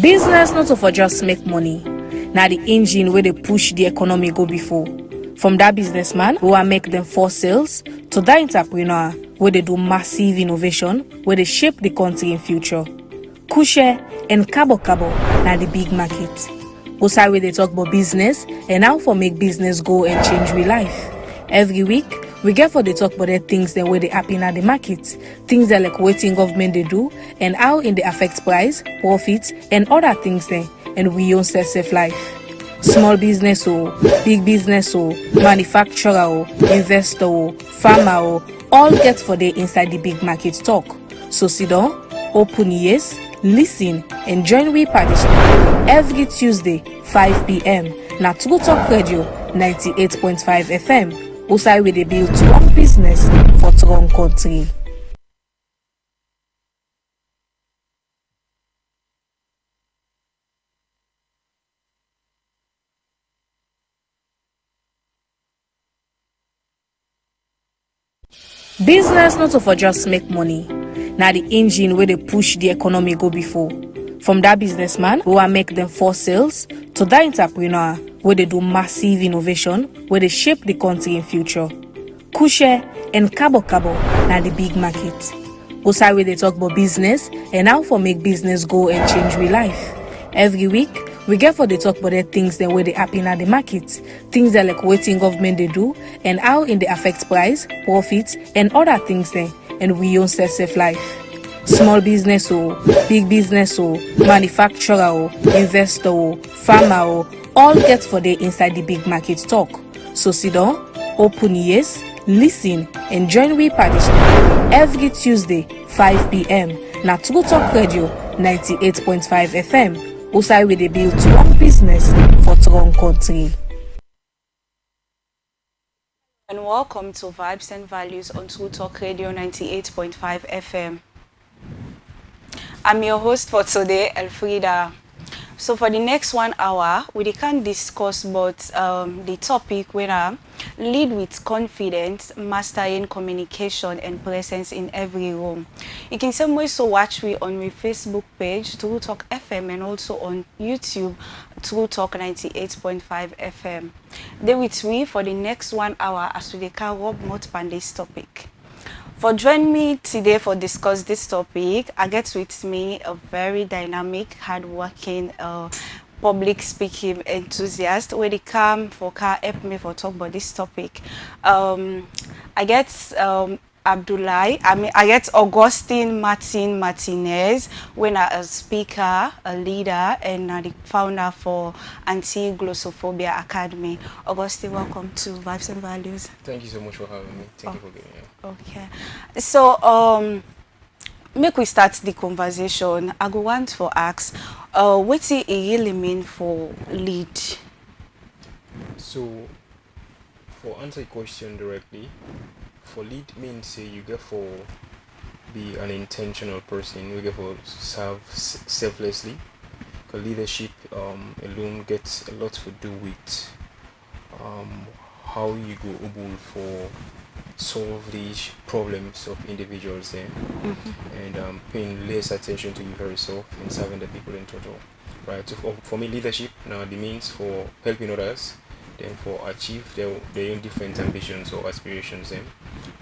Business not for just make money. Now the engine where they push the economy go before. From that businessman who will make them for sales to that entrepreneur where they do massive innovation where they shape the country in future. Kushe and Cabo now the big market. Also where they talk about business and how for make business go and change real life. Every week we get for the talk about the things that where they happen at the market, things that like waiting government they do, and how in the affect price, profits, and other things there, and we own safe life. Small business or big business or manufacturer or investor or farmer or all get for the inside the big market talk. So sit down, open ears, listen, and join we participate every Tuesday 5 p.m. na True Talk Radio 98.5 FM. Also with the build strong business for strong country. Business not for just make money. Now the engine where they push the economy go before. From that businessman who will make them for sales to that entrepreneur where they do massive innovation where they shape the country in future. Kushe and Cabo now the big market. Also where they talk about business and how for make business go and change real life. Every week we get for the talk about the things that where they happen at the market, things that like waiting government they do, and how in the affect price, profits, and other things there, and we own safe life. Small business or big business or manufacturer or investor or farmer or all get for the inside the big market talk. So sit down, open ears, listen, and join we participate every Tuesday 5 p.m. na True Talk Radio 98.5 FM. Also with the build strong business for strong country. And welcome to Vibz N Values on True Talk Radio 98.5 FM. I'm your host for today, Elfrida. So for the next 1 hour, we can discuss about the topic where lead with confidence, mastering communication and presence in every room. You can also watch me on my Facebook page, True Talk FM, and also on YouTube, True Talk 98.5 FM. They with me for the next 1 hour as we can rub mouth on this topic. For joining me today for discuss this topic, I get with me a very dynamic, hardworking, public speaking enthusiast where they come for help me for talk about this topic. I get Abdullahi, I get Augustine Martinez, when I'm a speaker, a leader, and the founder for Anti-Glossophobia Academy. Augustine, welcome to Vibz N Values. Thank you so much for having me. Thank you for getting here. Okay. So, make we start the conversation. I go want to ask, what does it really mean for lead? So, for answer your question directly, for lead means you get for be an intentional person. You get for serve selflessly. Because leadership alone gets a lot to do with how you go able for solve these problems of individuals there, and paying less attention to yourself and serving the people in total, right? So for me, leadership now the means for helping others, then for achieve their own different ambitions or aspirations, then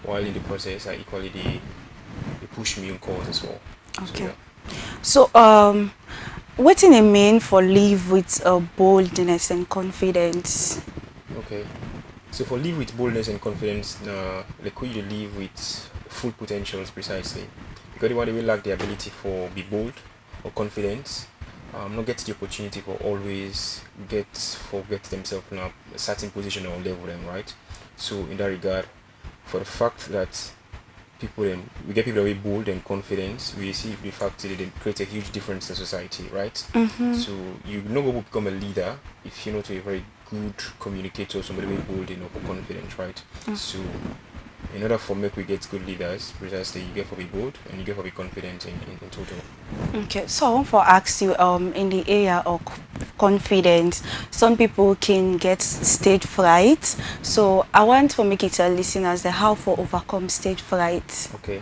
while in the process I equally they push me on cause as well. Okay. So what do you mean for live with boldness and confidence? Okay. So for live with boldness and confidence, like you live with full potentials precisely. Because the one will lack the ability for be bold or confident, not get the opportunity for always get themselves in a certain position or level them, right? So in that regard, for the fact that we get people that are bold and confident, we see the fact that they create a huge difference in society, right? So you not going to become a leader if you're not a very good communicator, somebody very bold enough or confident, right? So in order for make we get good leaders, precisely you get to be bold and you get to be confident in total. Okay, so I want to ask you in the area of confidence, some people can get stage fright. So I want to make it to listeners that how to overcome stage fright. Okay.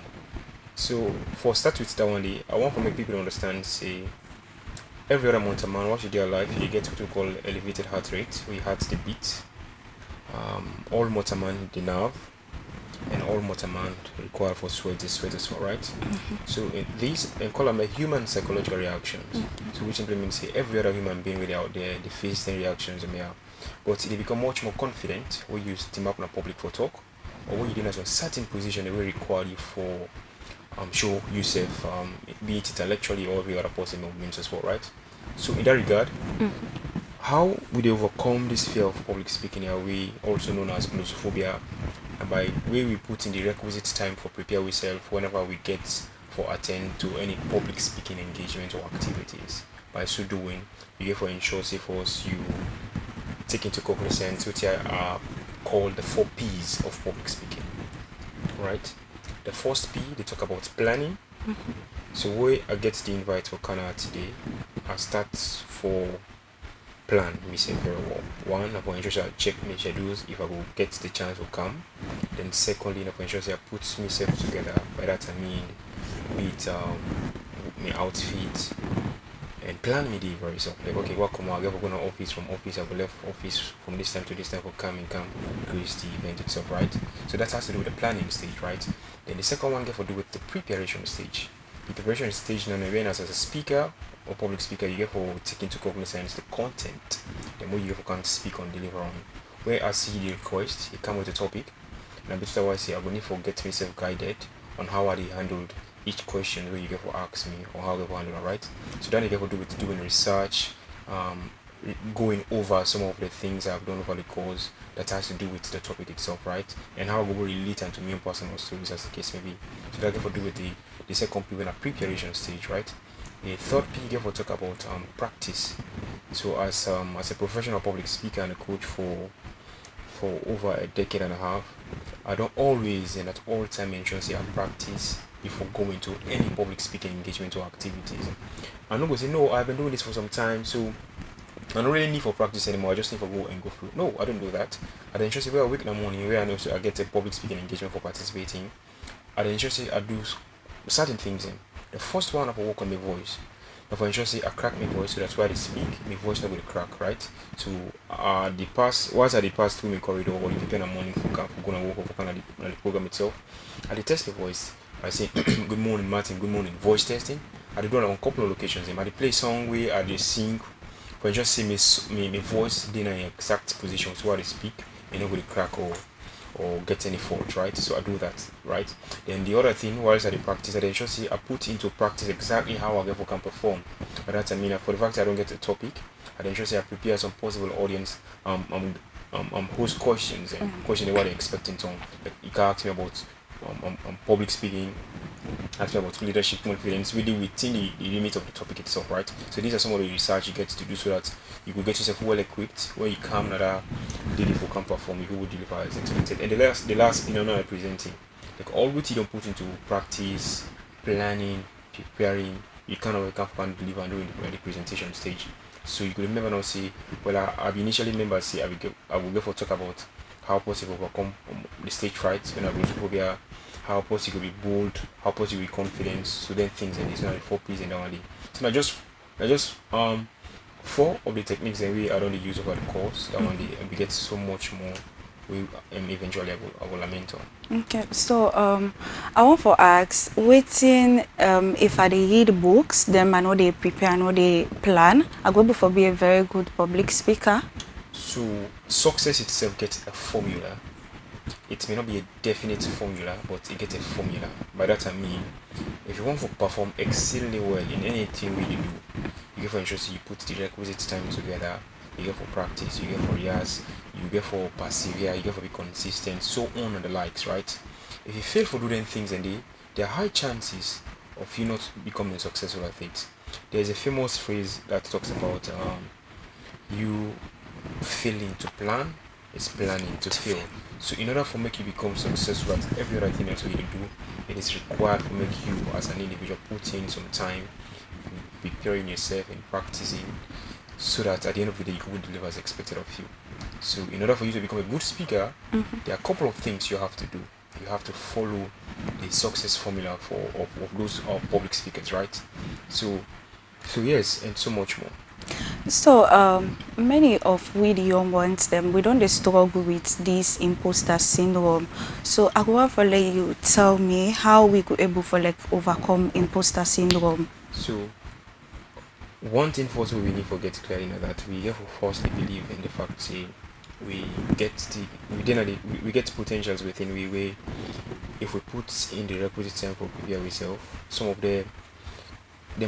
So for start with that one day, I want to make people understand say every other month a man, once you do life, you get what we call elevated heart rate, where your heart's the beat. All motor man the nerve, and all motor man require for sweat as well, right? So these and call them a human psychological reactions. So which simply means every other human being really out there, they face the reactions and but they become much more confident when you team up in a public for talk, or when you're in a certain position, they will require you for show yourself, be it intellectually or every other possible means as well, right? So in that regard, how would they overcome this fear of public speaking, are we also known as glossophobia, and by way we put in the requisite time for prepare ourselves whenever we get for attend to any public speaking engagement or activities. By so doing, you get for ensure say for us you take into cognizance which are called the 4 P's of public speaking, right? The first P, they talk about planning. So where I get the invite for Canada today, I start for plan we say very well. One, upon ensure I check my schedules if I will get the chance to come. Then secondly, upon ensure I put myself together. By that I mean be it my outfit and plan me the very so like okay, welcome, I'll get going to office, from office I will left office from this time to this time for come grace the event itself, right? So that has to do with the planning stage, right? Then the second one get to do with the preparation stage. The preparation stage, now when as a speaker or public speaker, you get for taking into cognizance the content, the more you can speak on, deliver on. Where I see the request, you come with a topic, and I say I'm going to get myself guided on how I handled each question where you get for ask me or how I handle it, right? So then you get to do with doing research, going over some of the things I've done over the course that has to do with the topic itself, right? And how I will relate and to me personal stories as the case may be. So that get to do with the second P in a preparation stage, right? The third P get to talk about practice. So as a professional public speaker and a coach for over a decade and a half, I don't always and at all time mention say I practice before going to any public speaking engagement or activities. I'm not going to say no, I've been doing this for some time, so I don't really need for practice anymore. I just need for go and go through. No, I don't do that. I then just say well, a week in the morning where I know so I get a public speaking engagement for participating. I then just say I do certain things in. The first one I work on my voice. Now for instance, say I crack my voice, so that's why they speak. My voice not going to crack, right? So the past once I pass through my corridor or if you can a morning for gonna walk over kind of the program itself, I test the voice. I say good morning Martin, good morning, voice testing. I do it on a couple of locations. I play song where I just sing. For just see my voice in an exact position so I speak and not going to crack or get any fault, right? So I do that, right? Then the other thing, whilst I practice, I then just see I put into practice exactly how I can perform. But that's I mean for the fact I don't get a topic, I then just say I prepare some possible audience host questions and question what they're expecting to. Like you can ask me about public speaking, ask me about leadership confidence, really within the limit of the topic itself, right? So these are some of the research you get to do so that you will get yourself well equipped when you come another daily for can perform, you will deliver as expected. And the last thing I'm not presenting, like all what you don't put into practice, planning, preparing, you can deliver during the presentation stage. So you could remember now say, well I've initially remember say I will go for talk about how possible overcome the stage fright when I go to phobia, how possible be bold, how possible be confident, so then things and these are the 4 P's and down. So now just 4 of the techniques that we are only use over the course that one and we get so much more we eventually I will lament on. Okay, so I want to ask, waiting if I read books, then I know they prepare, I know they plan. I go before be a very good public speaker. So success itself gets a formula. It may not be a definite formula, but it gets a formula. By that I mean, if you want to perform exceedingly well in anything you do, you get for interest, you put the requisite time together, you get for practice, you get for rehearse, you get for persevere, you get for be consistent, so on and the likes, right? If you fail for doing things and there are high chances of you not becoming successful at it. There's a famous phrase that talks about you failing to plan is planning to fail. So in order for make you become successful at every other thing that you do, it is required to make you as an individual put in some time preparing yourself and practicing so that at the end of the day you will deliver as expected of you. So in order for you to become a good speaker, there are a couple of things you have to do. You have to follow the success formula of those public speakers, right? So So yes, and so much more. So many of we the young ones we don't dey struggle with this imposter syndrome. So I want for let you tell me how we could able for like overcome imposter syndrome. So one thing first we need to get clear in that we have to firstly believe in the fact say we get we get potentials within we way if we put in the requisite time for prepare ourselves, some of them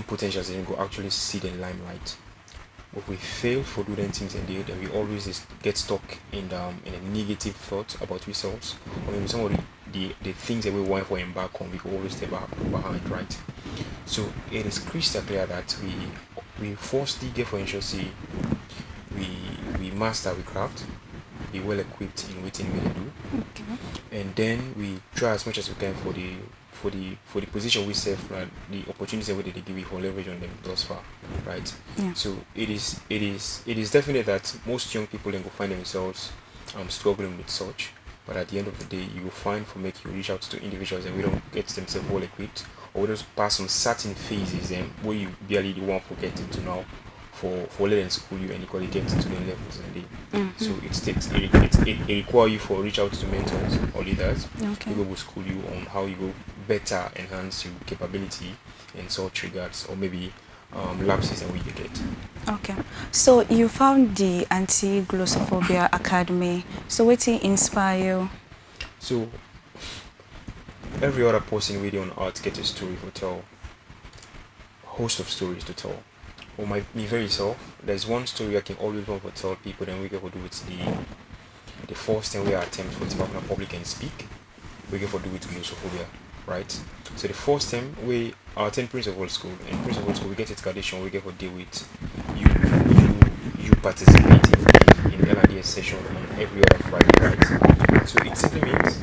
potentials then go actually see the limelight. If we fail for doing things and then we always get stuck in a negative thought about ourselves, or maybe some of the things that we want to embark on, we can always stay behind, right? So it is crystal clear that we firstly get for insurance, we master our craft, be well equipped in what we do, and then we try as much as we can for the position we serve, the opportunity that they give you for leverage on them thus far, right? Yeah. So it is definite that most young people then go find themselves struggling with such, but at the end of the day, you will find for make you reach out to individuals and we don't get themselves well equipped, or we just pass some certain phases and where you barely the one for getting to now for letting school you and you can get to the levels and so it require you for reach out to mentors or leaders. Okay. People will school you on how you go better enhance your capability in such regards, or maybe lapses and what you get. Okay. So you found the Anti-Glossophobia Academy. So what inspire you? So every other person really on art get a story to tell, host of stories to tell. Or me very self, there's one story I can always want to tell people, then we get to do it the first time we attempt for to open public and speak, we get to do it to glossophobia, right? So the first time we attend principal school, and principal school we get a tradition, we get to deal with you participating in LRDS session on every other Friday, right? So it simply means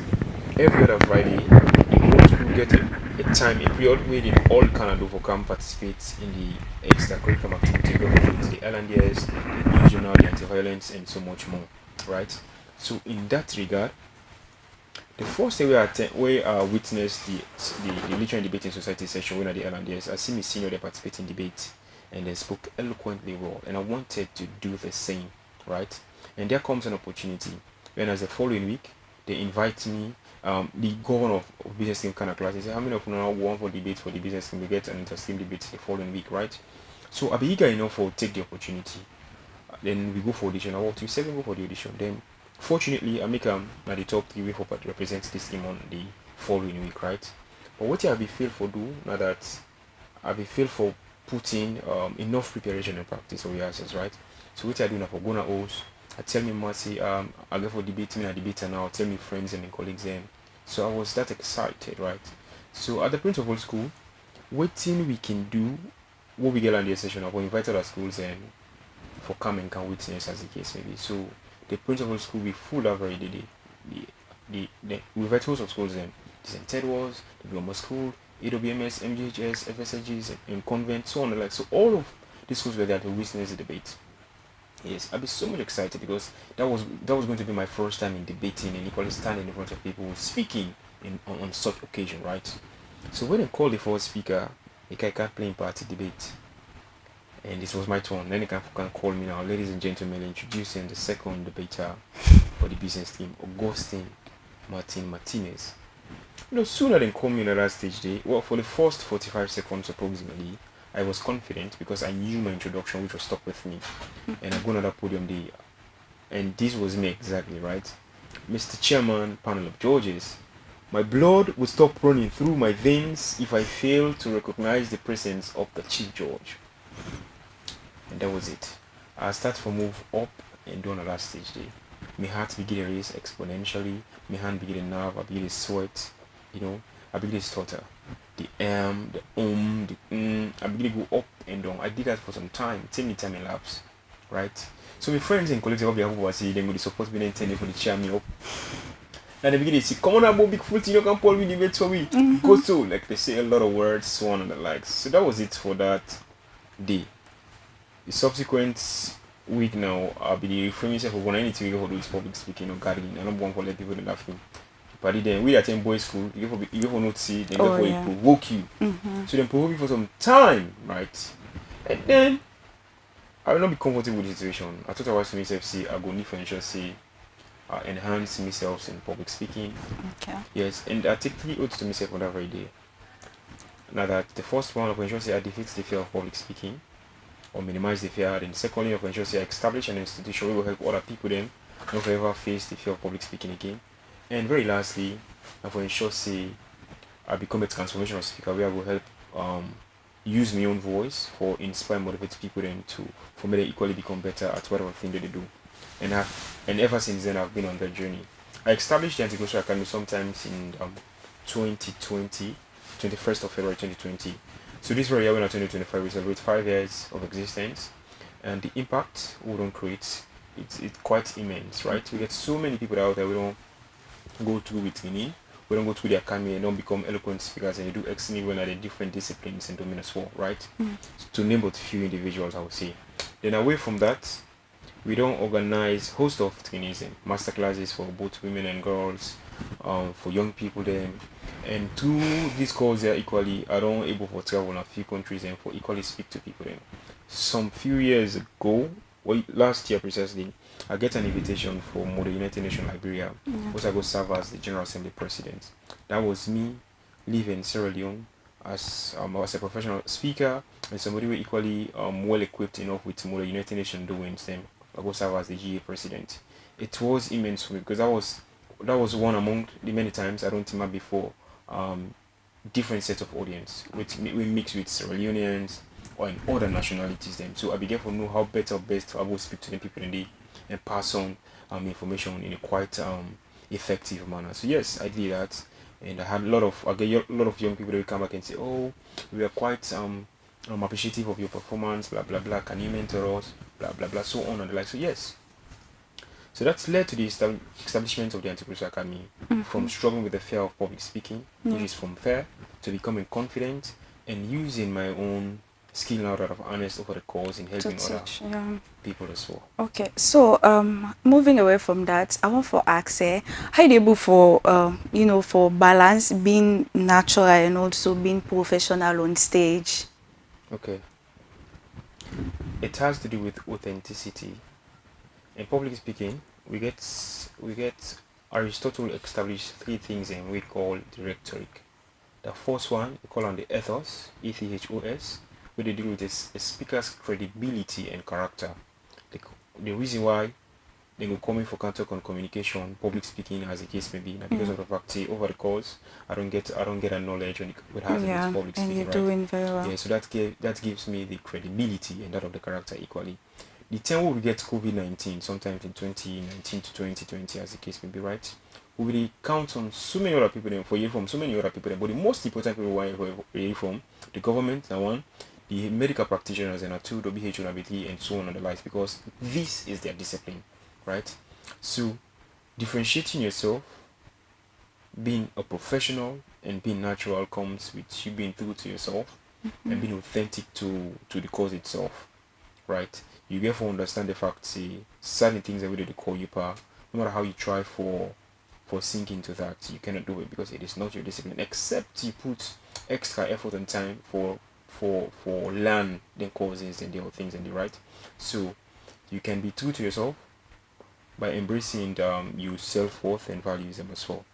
every other Friday you want to get a time, a period where they all can do for come participate in the extracurricular activity, the LNDS, the regional, the anti-violence, and so much more, right? So in that regard, the first day we witnessed the literary and debating society session when at the LNDS, I see me senior they participate in debate and they spoke eloquently well, and I wanted to do the same, right? And there comes an opportunity when as the following week they invite me. The governor of business team kind of class, he said, how many of you now want for debate for the business team? We get an inter-team debate the following week, right? So I'll be eager enough for take the opportunity. Then we go for audition. I walk to 7 go for the audition. Then fortunately I make at the top 3 way for represent this team on the following week, right? But what I'll be feel for do now that I'll be feel for putting enough preparation and practice or rehearsals, right? So what I do now for gonna host. I tell me Marcy, I go for debate, me and debater now, tell me friends and colleagues then. So I was that excited, right? So at the principal school, what thing we can do, what we get on the session, we invited our schools and for come and can witness as the case maybe. So the principal school we full of already we invite hosts of schools then. St. Edwards, the Global School, EWMS, MGHS, FSLGs and convent, so on and like. So all of these schools were there to witness the debate. Yes, I'll be so much excited because that was going to be my first time in debating and equally standing in front of people speaking on such occasion, right? So when they called the first speaker, the guy can't play in party debate, and this was my turn. Then they can call me now, ladies and gentlemen, introducing the second debater for the business team, Augustine Martinez. Sooner than call me on that stage day, well, for the first 45 seconds approximately, I was confident because I knew my introduction, which was stuck with me, and I go on that podium day, and this was me exactly, right? Mr. Chairman, panel of judges, my blood would stop running through my veins if I failed to recognize the presence of the chief judge, and that was it. I start to move up and down on that stage day. My heart began to race exponentially. My hand began to nerve. I began to sweat. I began to stutter. The I begin to go up and down. I did that for some time. Take me time elapsed, right? So my friends and colleagues of the who was saying they would support me and tell me for the cheer me up. And they begin to say, come on about big foot, you can pull me debate for me. Go to, like they say a lot of words, so on and the likes. So that was it for that day. The subsequent week now, I'll be reframing myself for when anything we go do is public speaking or gardening. I don't want to let people laughing. But then we attend boys' school, you go for not see, then therefore it provoke you. So then provoke you for some time, right? And then I will not be comfortable with the situation. I thought I was to myself say I go need for ensure say enhance myself in public speaking. Okay. Yes, and I take 3 oaths to myself on that very day. Now that the first one of ensure say I defeat the fear of public speaking or minimize the fear, and secondly of ensure say I establish an institution where will help other people then not ever face the fear of public speaking again. And very lastly, I for ensure say I become a transformational speaker where I will help use my own voice for inspire motivate people then to for me to equally become better at whatever thing that they do. And ever since then I've been on that journey. I established the Anti-Social Academy sometimes in 2020, 21st of February 2020. So this very year when 2025 we celebrate 5 years of existence, and the impact we don't create it's quite immense, right? We get so many people out there we don't go through with meaning. We don't go through the academy and don't become eloquent speakers, and they do extremely well at the different disciplines and domains as well, right? To name but few individuals, I would say. Then away from that, we don't organize host of trainings and masterclasses for both women and girls, for young people then. And through these calls, they are equally I don't able to travel in a few countries and for equally speak to people then. Some few years ago, well, last year precisely, I get an invitation from the United Nations Liberia, which I go serve as the General Assembly President. That was me living in Sierra Leone as a professional speaker and somebody who equally well equipped enough with the United Nations doings them. I go serve as the GA President. It was immense for me because that was one among the many times I don't think before different sets of audience with we mix with Sierra Leoneans or in other nationalities then. So I began to know how best I will speak to the people in the and pass on information in a quite effective manner. So yes, I did that, and I get a lot of young people that will come back and say, "Oh, we are quite appreciative of your performance, blah blah blah. Can you mentor us, blah blah blah, so on and the like." So yes, so that's led to the establishment of the Anti-Social Academy, from struggling with the fear of public speaking, which is from fear to becoming confident and using my own skill now that I've harnessed over the course in helping other people as well. Okay, so moving away from that, I want to ask how do you able for for balance being natural and also being professional on stage? Okay, it has to do with authenticity. In public speaking, we get Aristotle established 3 things and we call the rhetoric. The first one we call on the ethos, ethos, where they deal with a speaker's credibility and character. The reason why they go coming for contact on communication, public speaking, as the case may be, because of the fact that over the course I don't get a knowledge when it has to do with public speaking. And you're doing very well. Yeah, so that gives me the credibility and that of the character equally. The time we get COVID-19, sometimes in 2019 to 2020, as the case may be, right? We will count on so many other people for you from so many other people, but the most important people we from the government, that one, the medical practitioners, and 2, the WHO, and 3, and so on and the likes, because this is their discipline, right? So differentiating yourself, being a professional and being natural comes with you being true to yourself and being authentic to the cause itself, right? You therefore understand the fact say certain things that we did call you power, no matter how you try for sink into that, you cannot do it because it is not your discipline, except you put extra effort and time for learn the causes and the other things and the right. So you can be true to yourself by embracing your self-worth and values as well,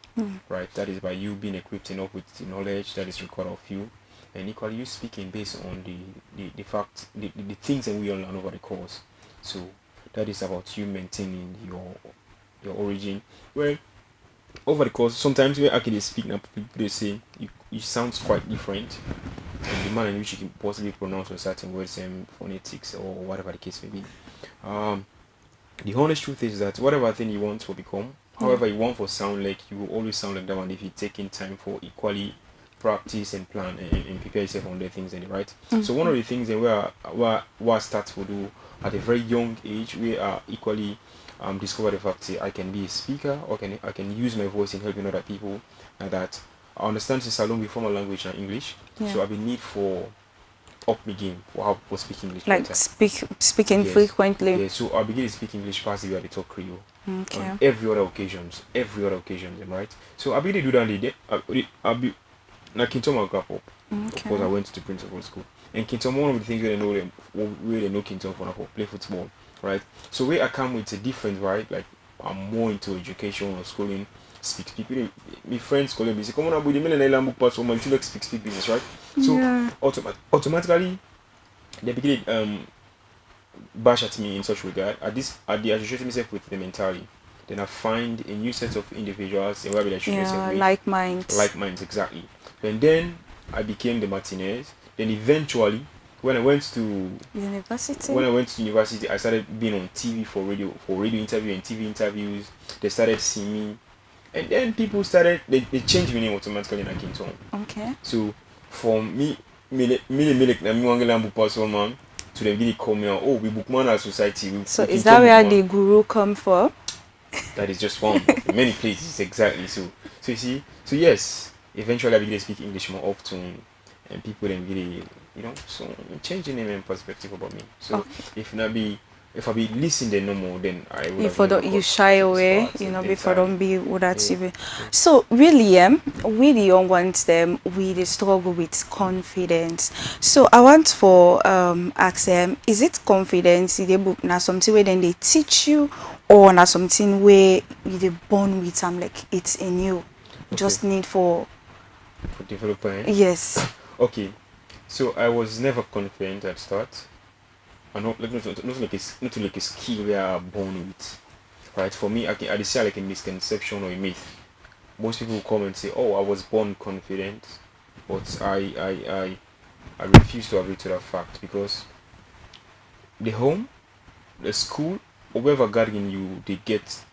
right? That is by you being equipped enough with the knowledge that is required of you, and equally you speaking based on the fact the things that we all learn over the course. So that is about you maintaining your origin. Well, over the course, sometimes when actually speak now, people they say you sound quite different, and the manner in which you can possibly pronounce certain words and phonetics or whatever the case may be. The honest truth is that whatever thing you want to become, however you want to sound like, you will always sound like that one if you take in time for equally practice and plan and prepare yourself on the things and right. So one of the things that where I start to do at a very young age, we are equally discover the fact that I can be a speaker, or I can use my voice in helping other people, and that I understand since I learned before my language and English, so I've been need for up my game for how people speak English. Like speaking frequently. Yeah, so I begin to speak English past the way I talk Creole. Okay. On every other occasions, right? So I begin to do that. Now Kintom I grew up. Of course, I Okay. went to principal school. And Kintom, one of the things where they know Kintom for play football, right? So where I come with a different, right? Like I'm more into education or schooling. Speak. My friends call me say, come on, Abu, the million book pass woman, you like speak business, right? So Yeah. automatically they begin bash at me in such regard. At the associate myself with them entirely. Then I find a new set of individuals and where I associate myself Yeah, with like minds. like minds exactly. And then I became the Martinez. Then eventually, when I went to University. university, I started being on TV for radio interview and TV interviews. They started seeing me, and then people started they changed my name automatically and I came to home. Okay. So from na me wangela book person man to them really call me out, oh we bookman our society So we is Kintom that where bookman. the guru come from? That is just one of many places exactly. So you see, so yes, eventually I began to speak English more often, and people then really, so changing name and perspective about me. So Okay. if I be listening no more, then I would If have never you got shy to this away, part before entirely. don't be with that Yeah. TV. So really, we the young ones, them we the struggle with confidence. So I want for ask them, is it confidence in the book now something where then they teach you, or now something where you they born with them like it's in you, Okay, just need for for developer. yes. Okay, so I was never confident at start. And not like a skill we are born with. Right? For me, I just say like a misconception or a myth. Most people come and say, "Oh, I was born confident," but I refuse to agree to that fact because the home, the school, or wherever guardian you they get,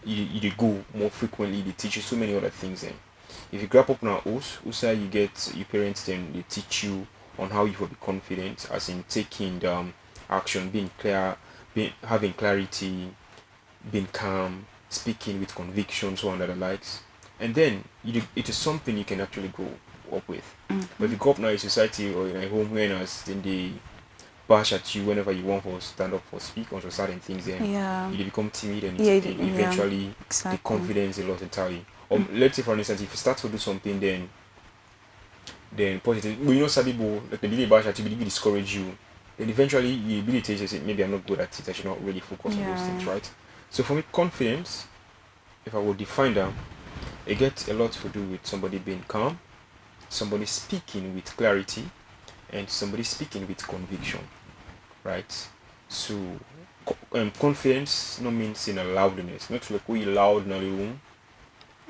you go more frequently. They teach you so many other things. Then, if you grow up in a house, also you get your parents. Then they teach you on how you will be confident, as in taking action, being clear, having clarity, being calm, speaking with conviction, so on and the likes. And then it is something you can actually grow up with. But if you go up now in society or in a home awareness, then they bash at you whenever you want to stand up for speak on certain things, then Yeah. you become timid and Yeah, yeah, eventually the exactly. confidence is lost entirely. Or let's say for instance, if you start to do something, then positive, but some people like the really bash at you, they discourage you. Then eventually you ability to say maybe I'm not good at it. I should not really focus on those things, Yeah. right? So for me, confidence, if I would define them, it gets a lot to do with somebody being calm, somebody speaking with clarity, and somebody speaking with conviction, right? So confidence no means in a loudness, not like we loud in the room.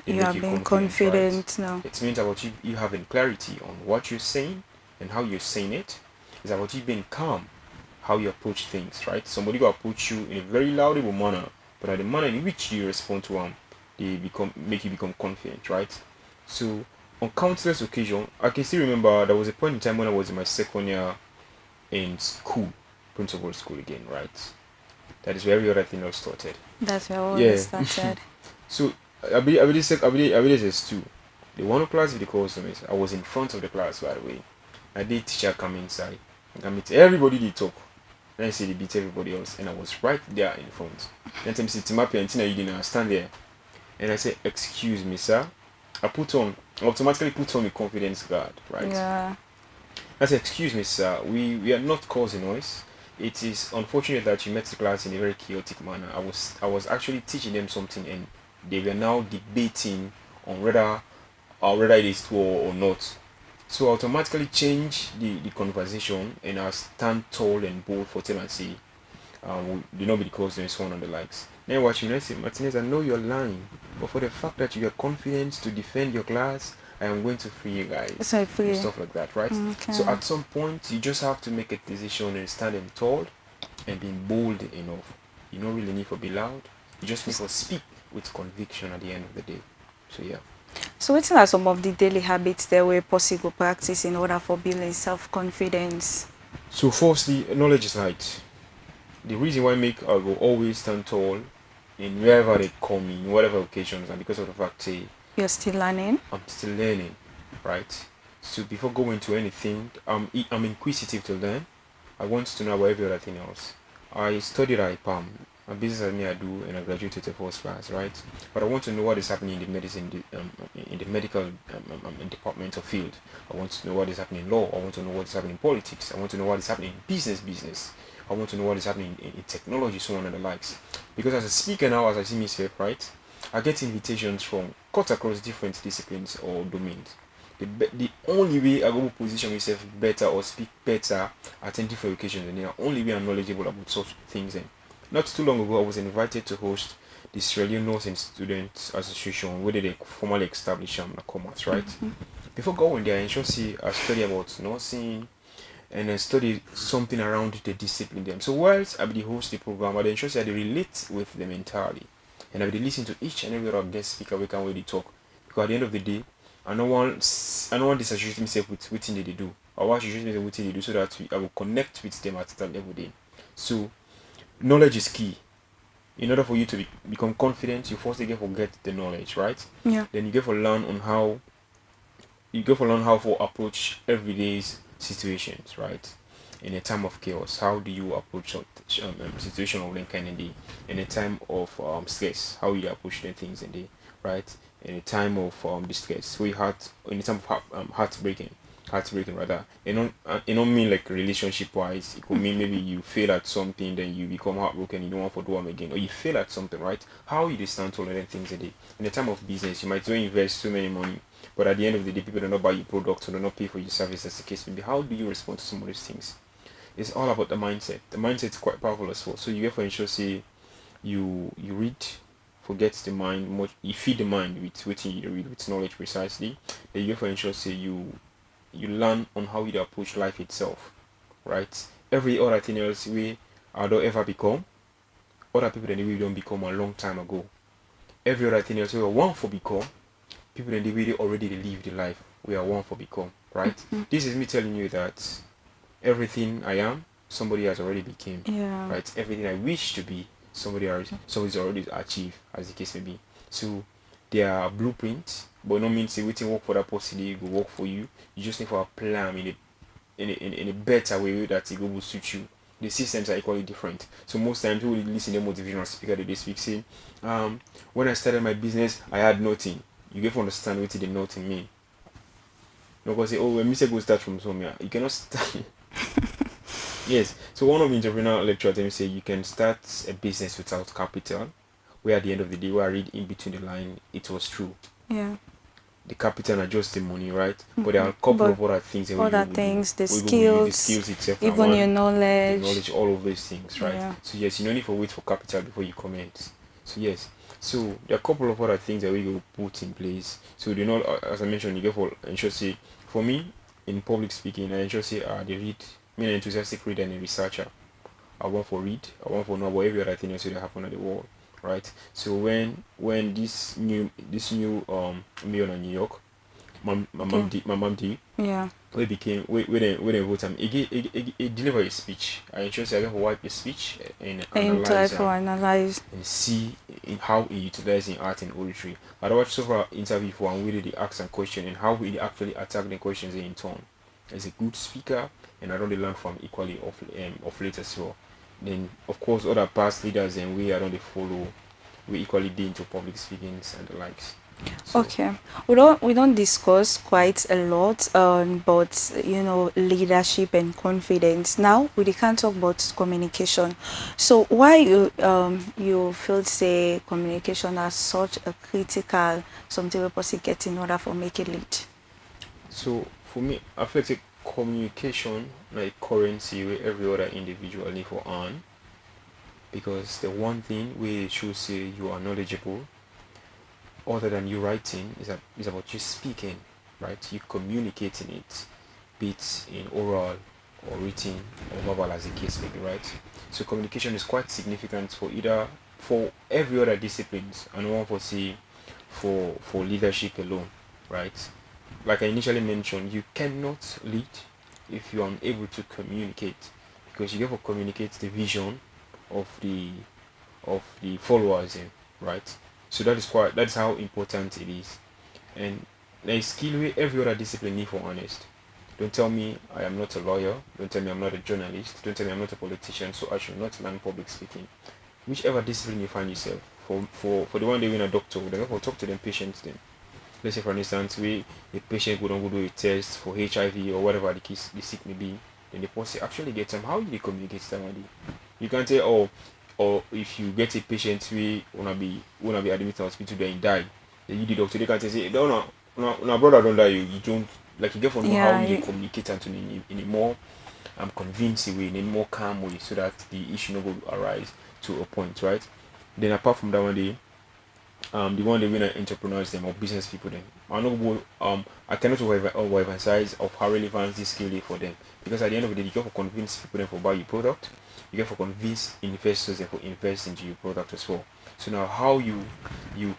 They You make are you being confident, right? confident now. It means about you having clarity on what you're saying and how you're saying it. It's about you being calm, how you approach things, right? Somebody will approach you in a very laudable manner, but at the manner in which you respond to them, they make you become confident, right? So on countless occasions, I can still remember there was a point in time when I was in my second year in school, principal school again, right? That is where every other thing else started. That's where all Yeah. this started. So I believe there's two. The one class with the customers. I was in front of the class, by the way. I did teacher come inside. I meet everybody they talk. Then I say they beat everybody else, and I was right there in front. Then time see Timapia and Tina, you didn't stand there, and I said, "Excuse me, sir." I automatically put on the confidence guard, right? Yeah. I said, "Excuse me, sir. We are not causing noise. It is unfortunate that you met the class in a very chaotic manner. I was actually teaching them something, and they were now debating on whether it is true or not. So I automatically change the conversation, and I stand tall and bold for them and say, do not be because there is one on the likes. Then watch me, I say, Martinez, I know you're lying, but for the fact that you are confident to defend your class, I am going to free you guys." So free. And stuff like that, right? Okay. So at some point, you just have to make a decision and standing tall and being bold enough. You don't really need to be loud. You just need to speak with conviction at the end of the day. So yeah. So what are some of the daily habits that were possible practice in order for building self-confidence? So firstly, knowledge is light. The reason why I will always stand tall in wherever they call me, in whatever occasions, and because of the fact that You're still learning? I'm still learning, right? So before going to anything, I'm inquisitive to learn. I want to know about every other thing else. I studied IPAM a business as me I do, and I graduated the first class, right? But I want to know what is happening in the medicine, in the medical department or field. I want to know what is happening in law. I want to know what is happening in politics. I want to know what is happening in business. I want to know what is happening in technology, so on and the likes. Because as a speaker now, as I see myself, right, I get invitations from cut across different disciplines or domains. The only way I go to position myself better or speak better at different occasions, and the only way I'm knowledgeable about such things. And not too long ago, I was invited to host the Australian Nursing Students Association, where they formally established commerce, right? Before going there, I study about nursing, and I study something around the discipline them. So whilst I be host the program, I ensure I relate with them entirely, and I be listen to each and every other guest speaker we can really talk. Because at the end of the day, I don't want disassociate myself with what they do. I want to associate myself with what they do so that I will connect with them at that every day. So knowledge is key. In order for you to become confident, you first get to get the knowledge, right? Yeah. Then you get to learn on how to approach everyday's situations, right? In a time of chaos, how do you approach situation of that kind of day? In a time of stress, how you approach the things in the right? In a time of distress, so in a time of heartbreaking rather. It don't mean like relationship wise. It could mean maybe you fail at something, then you become heartbroken, you don't want to do them again, or you fail at something, right? How you stand to learn things a day. In a time of business, you might don't invest so many money, but at the end of the day, people do not buy your product or do not pay for your service, as the case may be. How do you respond to some of these things? It's all about the mindset. The mindset is quite powerful as well. So you have to ensure say you read, forget the mind much. You feed the mind with what you read with knowledge precisely. Then you have to ensure say you learn on how you approach life itself, right? Every other thing else we don't ever become, other people that we don't become a long time ago. Every other thing else we are one for become, people that we already live the life we are one for become, right? This is me telling you that everything I am, somebody has already became, right? Everything I wish to be, somebody's already achieved, as the case may be. So they are blueprints, but no means waiting work for that person, it will work for you. You just need for a plan in a better way that it will suit you. The systems are equally different. So most times people listen to motivational speaker that they speak say, when I started my business, I had nothing. You get to understand what the nothing mean. Not gonna say, oh, when Mr. go start from somewhere, you cannot start. Yes. So one of the entrepreneur lecturers them say you can start a business without capital. Where at the end of the day, where I read in between the line, it was true. Yeah. The capital are just the money, right? But there are a couple of other things. The skills itself, even your the knowledge, all of those things, right? Yeah. So yes, you don't need to wait for capital before you commence. So yes, so there are a couple of other things that we will put in place. So you know, as I mentioned, you get for ensure say for me in public speaking, I ensure say they read. Me an enthusiastic reader and a researcher. I want for read. I want for know about every other thing else that happen at the world, right? So when this new mayor in New York, my mom did. Yeah. We they vote him. He deliver a speech. I ensure I get to wipe a speech and analyze and see in how he utilizing art and poetry. I watched several interview for and where they ask and question and how he actually attack the questions in turn. As a good speaker, and I don't learn from equally of late as well. Then of course other past leaders and we I don't follow. We equally did into public speakings and the likes. So, okay, we don't discuss quite a lot but leadership and confidence. Now we can't talk about communication. So why you feel say communication as such a critical something we possibly get in order for make it lead? So for me, I feel like communication like currency where every other individual need for earn, because the one thing we should say you are knowledgeable other than you writing is about you speaking, right? You communicating it, be it in oral or written or verbal as the case may be, right? So communication is quite significant for every other disciplines and one for leadership alone, right? Like I initially mentioned, you cannot lead if you are unable to communicate, because you have to communicate the vision of the followers, right? So that's how important it is. And there is skill where every other discipline need for honest. Don't tell me I am not a lawyer, don't tell me I'm not a journalist, don't tell me I'm not a politician, so I should not learn public speaking. whichever discipline you find yourself. For the one they win a doctor, they go talk to them patients then. Let's say for instance, we a patient would not go do a test for HIV or whatever the case the sick may be, then the person actually get them. How do they communicate to somebody? You can't say, oh, or if you get a patient we wanna be admitted to hospital then die, then you the doctor they can't say, no brother don't die, you don't like you get to know how you communicate and to in a more convincing way, in a more calm way, so that the issue no go arise to a point, right? Then apart from that one day, the one they win entrepreneurs them or business people them. I cannot overemphasize of how relevant this skill is for them, because at the end of the day you get to convince people them for buy your product, you get to convince investors them for invest into your product as well. So now how you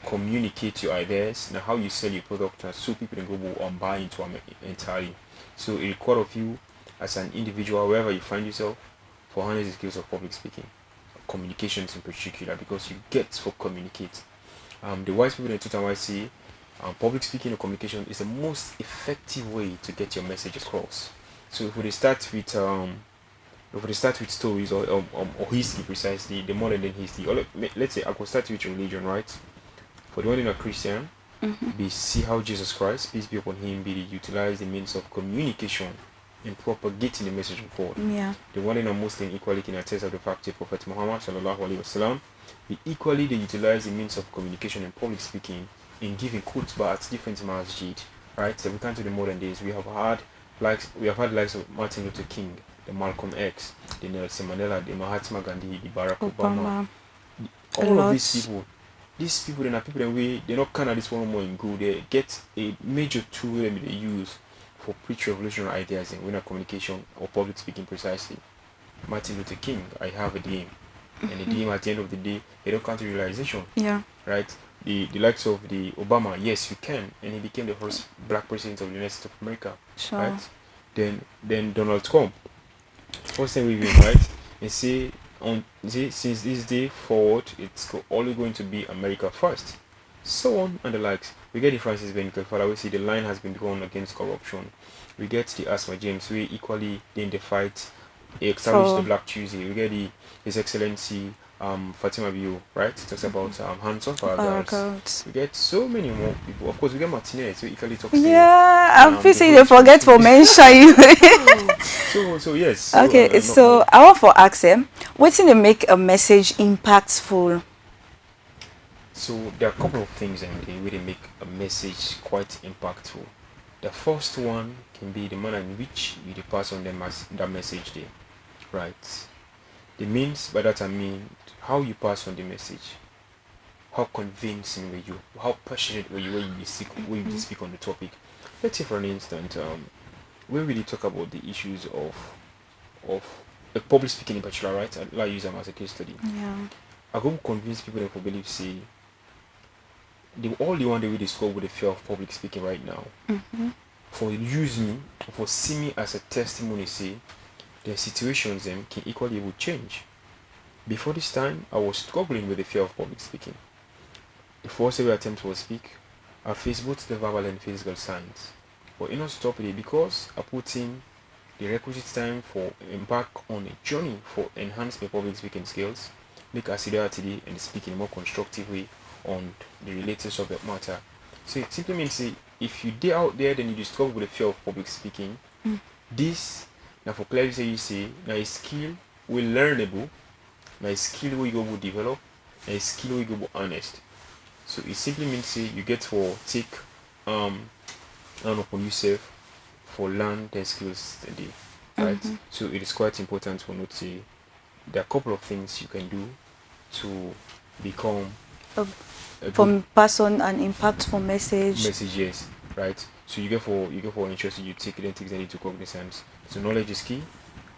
communicate your ideas, now how you sell your product, so people can go and buy into them entirely. So it requires of you as an individual, wherever you find yourself, for harness the skills of public speaking, communications in particular, because you get to communicate. The wise people in Twitter say public speaking or communication is the most effective way to get your message across. So if we start with stories or history precisely, the modern than history, or let's say I could start with religion, right? For the one in a Christian, we see how Jesus Christ, peace be upon him, be utilize the means of communication in propagating the message of God. Yeah. The one in a Muslim equally can attest of the fact that Prophet Muhammad sallallahu alaihi wasallam, they utilize the means of communication and public speaking in giving khutbah at different masjid, right? So we come to the modern days, we have had likes of Martin Luther King, the Malcolm X, the Nelson Mandela, the Mahatma Gandhi, the Barack Obama. All of these people then are people that they're not kind of this one more in good. They get a major tool that they use for preach revolutionary ideas in winner communication or public speaking precisely. Martin Luther King, I have a dream. And the dream at the end of the day, they don't come to realization. Yeah. Right? The likes of the Obama, yes you can. And he became the first black president of the United States of America. Sure. Right? Then Donald Trump. First time we win, right? And since this day forward, it's only going to be America first. So on and the likes. We get the Francis Bacon father, we see the line has been drawn against corruption. We get the Asma James, we equally in the fight established the Black Tuesday. We get His Excellency Fatima Bio, right? Talks about hands off our girls. We get so many more people. Of course, we get Martinez, we equally talks. Yeah, I'm facing you forget to mention you. So yes. Okay, so I want for ask him, what's to make a message impactful? So there are a couple of things that really make a message quite impactful. The first one can be the manner in which you pass on that message there, right? The means by that I mean how you pass on the message, how convincing were you, how passionate were you when you speak on the topic. Let's say for an instance, when we talk about the issues of public speaking in particular, right? I'll use them as a case study. Yeah. I go convince people that for believe say the one that we discover with the fear of public speaking right now. For use me, for see me as a testimony, say the situations them can equally would change. Before this time, I was struggling with the fear of public speaking. The first ever attempt to speak, I faced both the verbal and physical signs. But not stop it because I put in the requisite time for embark on a journey for enhance my public speaking skills, make assiduity and speak in a more constructive way on the related subject matter. So it simply means if you dare out there then you struggle with the fear of public speaking, this now for clarity you say now a skill will learnable, now a skill will go develop, now a skill will go honest. So it simply means you get for take upon yourself for learn the skills today, right? So it is quite important for note say there are a couple of things you can do to become from person an impactful message. Yes, right? So you get for interested, you take it into cognizance. So knowledge is key,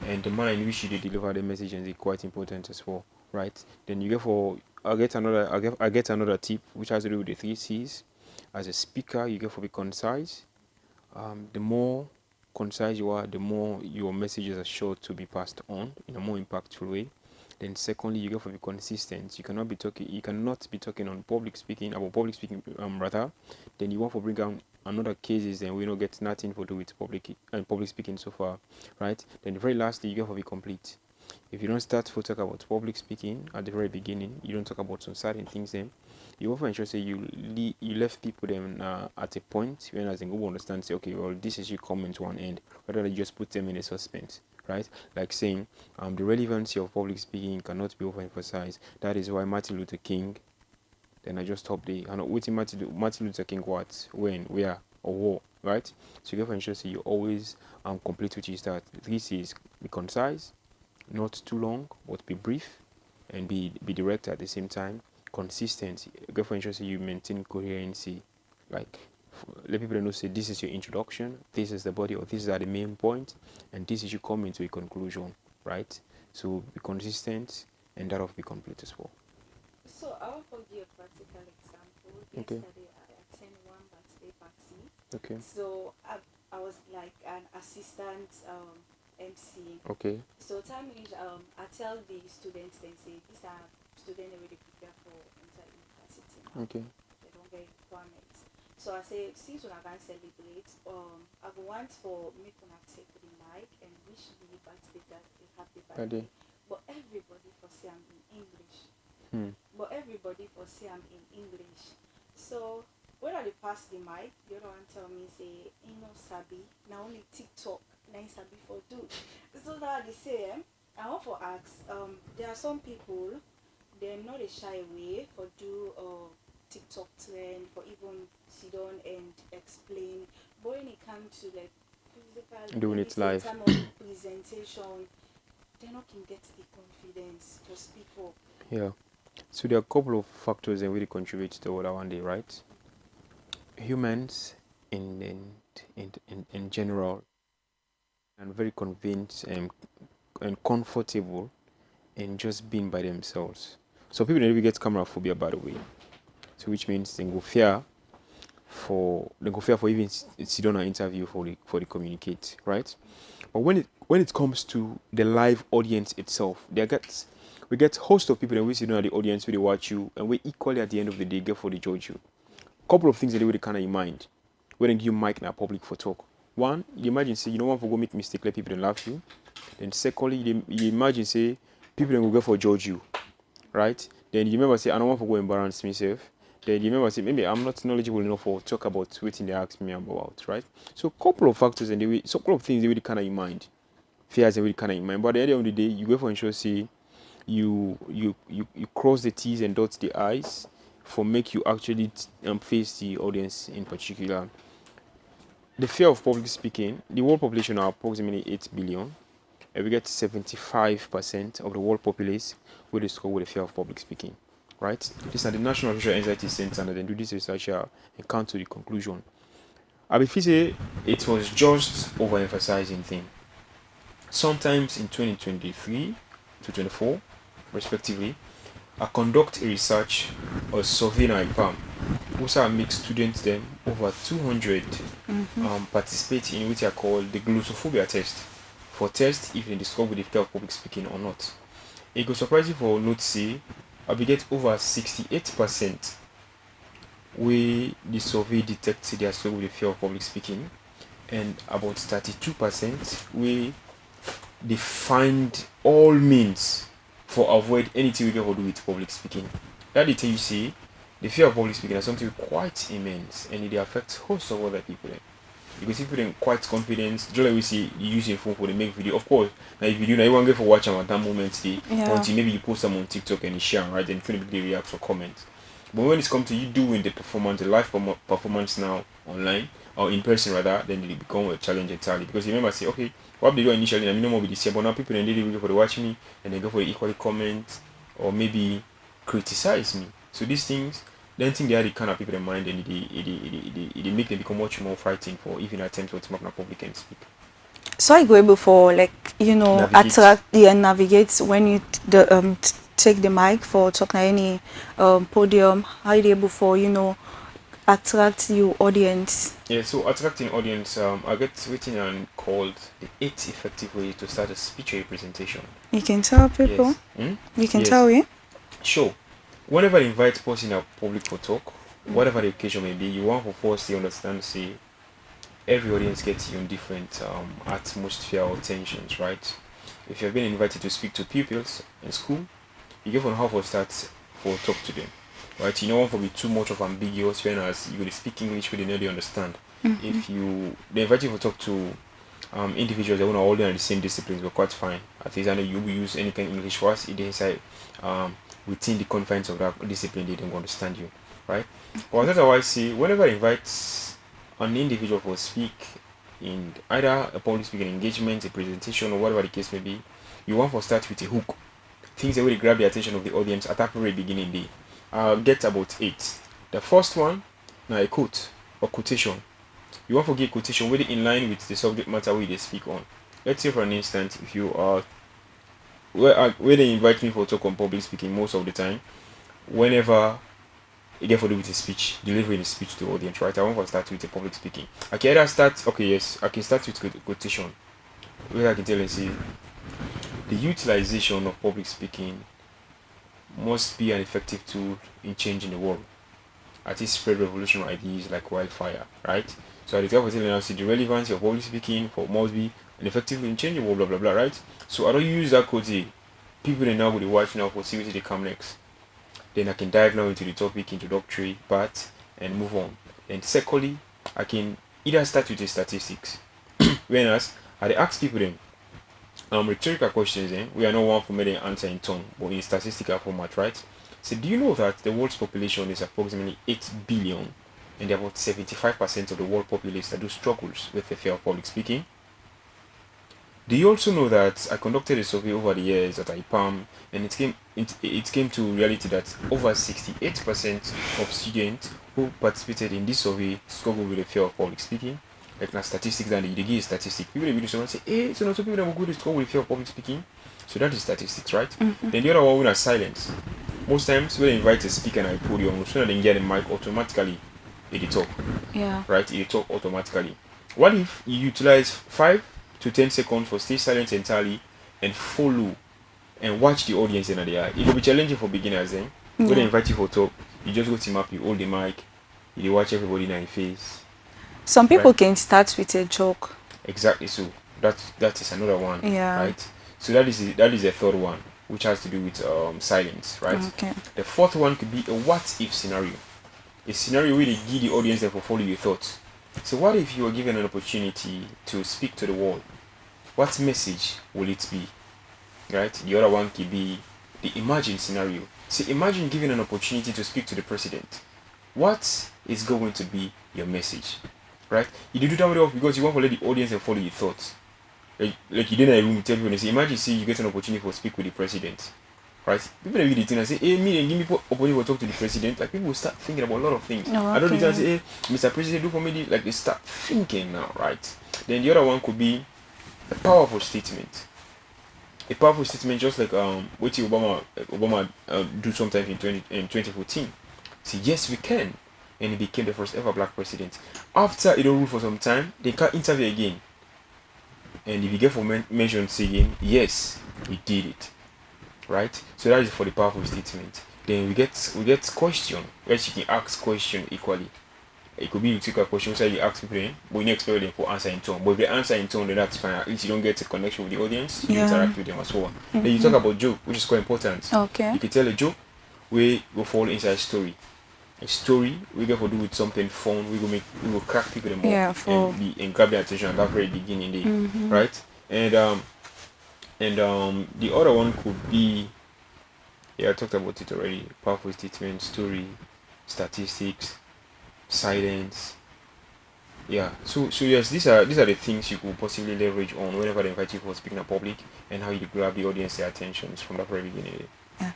and the manner in which you deliver the message is quite important as well, right? Then you get for I get another tip which has to do with the 3 C's. As a speaker, you get for be concise. The more concise you are, the more your messages are sure to be passed on in a more impactful way. Then secondly, you get to be consistent. You cannot be talking on public speaking rather. Then you want to bring down another cases and we don't get nothing to do with public speaking so far, right? Then very lastly, you get to be complete. If you don't start to talk about public speaking at the very beginning, you don't talk about some certain things then, you often ensure say you left people them at a point when as they go understand say, okay, well, this is you coming to an end, rather than you just put them in a suspense, right? Like saying the relevancy of public speaking cannot be overemphasized. That is why Martin Luther King, then I just stop there. I know what Martin Luther King what, when, where, or war, right? So you have to ensure so you always complete which is that this is be concise, not too long, but be brief and be direct at the same time. Consistency. Go for ensure you maintain coherency. Like let people know say this is your introduction, this is the body, or this is at the main point, and this is you come into a conclusion, right? So be consistent, and that'll be complete as well. So I will give you a practical example. Okay. Yesterday I attended one birthday party. Okay. So I was like an assistant MC. Okay. So time is I tell the students then say these are students already prepare for enter university now. Okay. They don't get requirements. So I say since when I can celebrate, I want for me to take the mic and wish the birthday that a happy birthday. But everybody for say I'm in English. But everybody for say I'm in English. So when I pass the mic, the other one tell me say, no sabi, now only TikTok, nice sabi for do. So now they say, I want to ask, there are some people, they're not a shy way for do TikTok trend, for even sit down and explain. But when it comes to like physical doing it live, time of presentation, they not can get the confidence to speak up. Yeah. So there are a couple of factors that really contribute to what I want to, right? Humans in general and very convinced and comfortable in just being by themselves. So people never get camera phobia, by the way. So which means they go fear for even sit down an interview for the communicate, right? But when it comes to the live audience itself, we get host of people and we sit down at the audience where they watch you, and we equally at the end of the day get for the judge you. Couple of things that they would kind of in mind when they give you mic in a public for talk. One, you imagine say you don't want to go make mistake, let people laugh you. Then secondly, you imagine say people then will go for judge you, right? Then you remember say I don't want to go embarrass myself. Then you remember say maybe I'm not knowledgeable enough for talk about what they ask me about, right? So couple of factors and couple of things they really kind of in mind. Fears they really kind of in mind. But at the end of the day, you go for ensure say you cross the T's and dot the I's for make you actually face the audience in particular. The fear of public speaking, the world population are approximately 8 billion, and we get 75% of the world populace will struggle with the fear of public speaking, right? This is the National Social Anxiety Center, and then do this research and come to the conclusion. I will say it was just overemphasizing thing. Sometimes in 2023 to 24, respectively, I conduct a research or survey in IPAM. Also, I make students them over 200 participate in what I call the glossophobia test. For test if they discover the fear of public speaking or not. It goes surprising for note say I will get over 68% where the survey detects they are struggling with the fear of public speaking, and about 32% where they find all means for avoid anything we get to do with public speaking. That they tell you see the fear of public speaking is something quite immense, and it affects hosts of other people. Because if you're quite confident, just like we see you use your phone for the make video. Of course, now if you do, now you won't get for watch them at that moment until maybe you post them on TikTok and you share, right? Then you can react or comment. But when it's come to you doing the performance, the live performance now online or in person rather, then it become a challenge entirely. Because you remember say, okay, what they do initially, I mean no more with this year, but now people then they go for the watch me and they go for the equally comment or maybe criticize me. So these things, then think they are the kind of people in mind, and it make them become much more frightening for even attempt to come up in public and speak. So I go able for navigate when you take the mic for talking at any podium. How you able for attract your audience? Yeah, so attracting audience, I get written and called the 8 effective ways to start a speech or a presentation. You can tell people. Yes. You can tell you. Sure. Whenever you invite person in a public for talk, whatever the occasion may be, you want to first understand, say, every audience gets you in different atmosphere or tensions, right? if you've been invited to speak to pupils in school, you give on how to start for talk to them. Right? You don't want to be too much of ambiguous, whereas you will speak English where they know they understand. If they invite you to talk to individuals that want to all learn the same disciplines, but quite fine. At least I know you will use any kind of English words, it inside within the confines of that discipline, they don't understand you, right? But that's how I see whenever I invite an individual to speak in either a public speaking engagement, a presentation, or whatever the case may be, you want to start with a hook, things that will grab the attention of the audience at that very beginning day. I'll get about 8. The first one, now a quote or quotation. You want to give quotation really in line with the subject matter we they speak on. Let's say for an instance, if you are where they invite me for talk on public speaking most of the time, whenever you get to do with a speech, delivering a speech to the audience, right? I want to start with a public speaking. I can either start, okay, yes, I can start with quotation, where I can tell and say, the utilization of public speaking must be an effective tool in changing the world. At least spread revolutionary ideas like wildfire, right? So at the top of telling us the relevance of public speaking must be an effective tool in changing the world, blah blah blah, right? So I don't use that quote. People they now will watch now for see what they come next. Then I can dive now into the topic, introductory part, and move on. And secondly, I can either start with the statistics. Whereas I ask people then rhetorical questions then we are not one for me to answer in tone, but in statistical format, right? So do you know that the world's population is approximately 8 billion and there are about 75% of the world population that do struggles with the fear of public speaking? Do you also know that I conducted a survey over the years at IPAM and it came to reality that over 68% of students who participated in this survey struggle with the fear of public speaking? Like now statistics, and they give a statistic. People will someone say, hey, so not some people that will go to struggle with fear of public speaking. So that is statistics, right? Then the other one are silence. Most times when I invite a speaker and I podium, as soon as they get the mic automatically, they talk. Yeah. Right? They talk automatically. What if you utilize 5 to 10 seconds for stay silent entirely and follow and watch the audience in the eye? It will be challenging for beginners then. When they invite you for talk, you just go team up, you hold the mic, you watch everybody in your face. Some people can start with a joke. Exactly, so that is another one. Yeah. Right? So that is the third one, which has to do with silence, right? Okay. The fourth one could be a what if scenario. A scenario where they give the audience that will follow your thoughts. So what if you were given an opportunity to speak to the world? What message will it be? Right? The other one could be the imagined scenario. So imagine given an opportunity to speak to the president. What is going to be your message? Right? You do that with because you want to let the audience and follow your thoughts. Like you did in a room with everyone and say, imagine you get an opportunity to speak with the president. Right? People that read the thing and say, hey, me, give me opportunity to talk to the president. Like people will start thinking about a lot of things. Oh, okay. I don't need to say, hey, Mr. President, do for me this. Like they start thinking now, right? Then the other one could be a powerful statement. A powerful statement, just like what Obama do sometimes in 2014. Say, yes, we can. And he became the first ever black president. After he don't rule for some time, they can't interview again. And if you get for mention saying, yes, we did it. Right? So that is for the powerful statement. Then we get question, where you can ask question equally. It could be you take a question, so you ask people, but you expect them for answer in tone. But if they answer in tone, then that's fine. At least you don't get a connection with the audience, you interact with them as well. Then you talk about joke, which is quite important. Okay. You can tell a joke, we go fall inside a story. A story we get to do with something fun. We will crack people them up and grab their attention at that very beginning day, right? And the other one could be, I talked about it already. Powerful statement, story, statistics, silence. Yeah. So yes, these are the things you could possibly leverage on whenever they invite you for speaking in public, and how you grab the audience their attentions from that very beginning day. Yeah.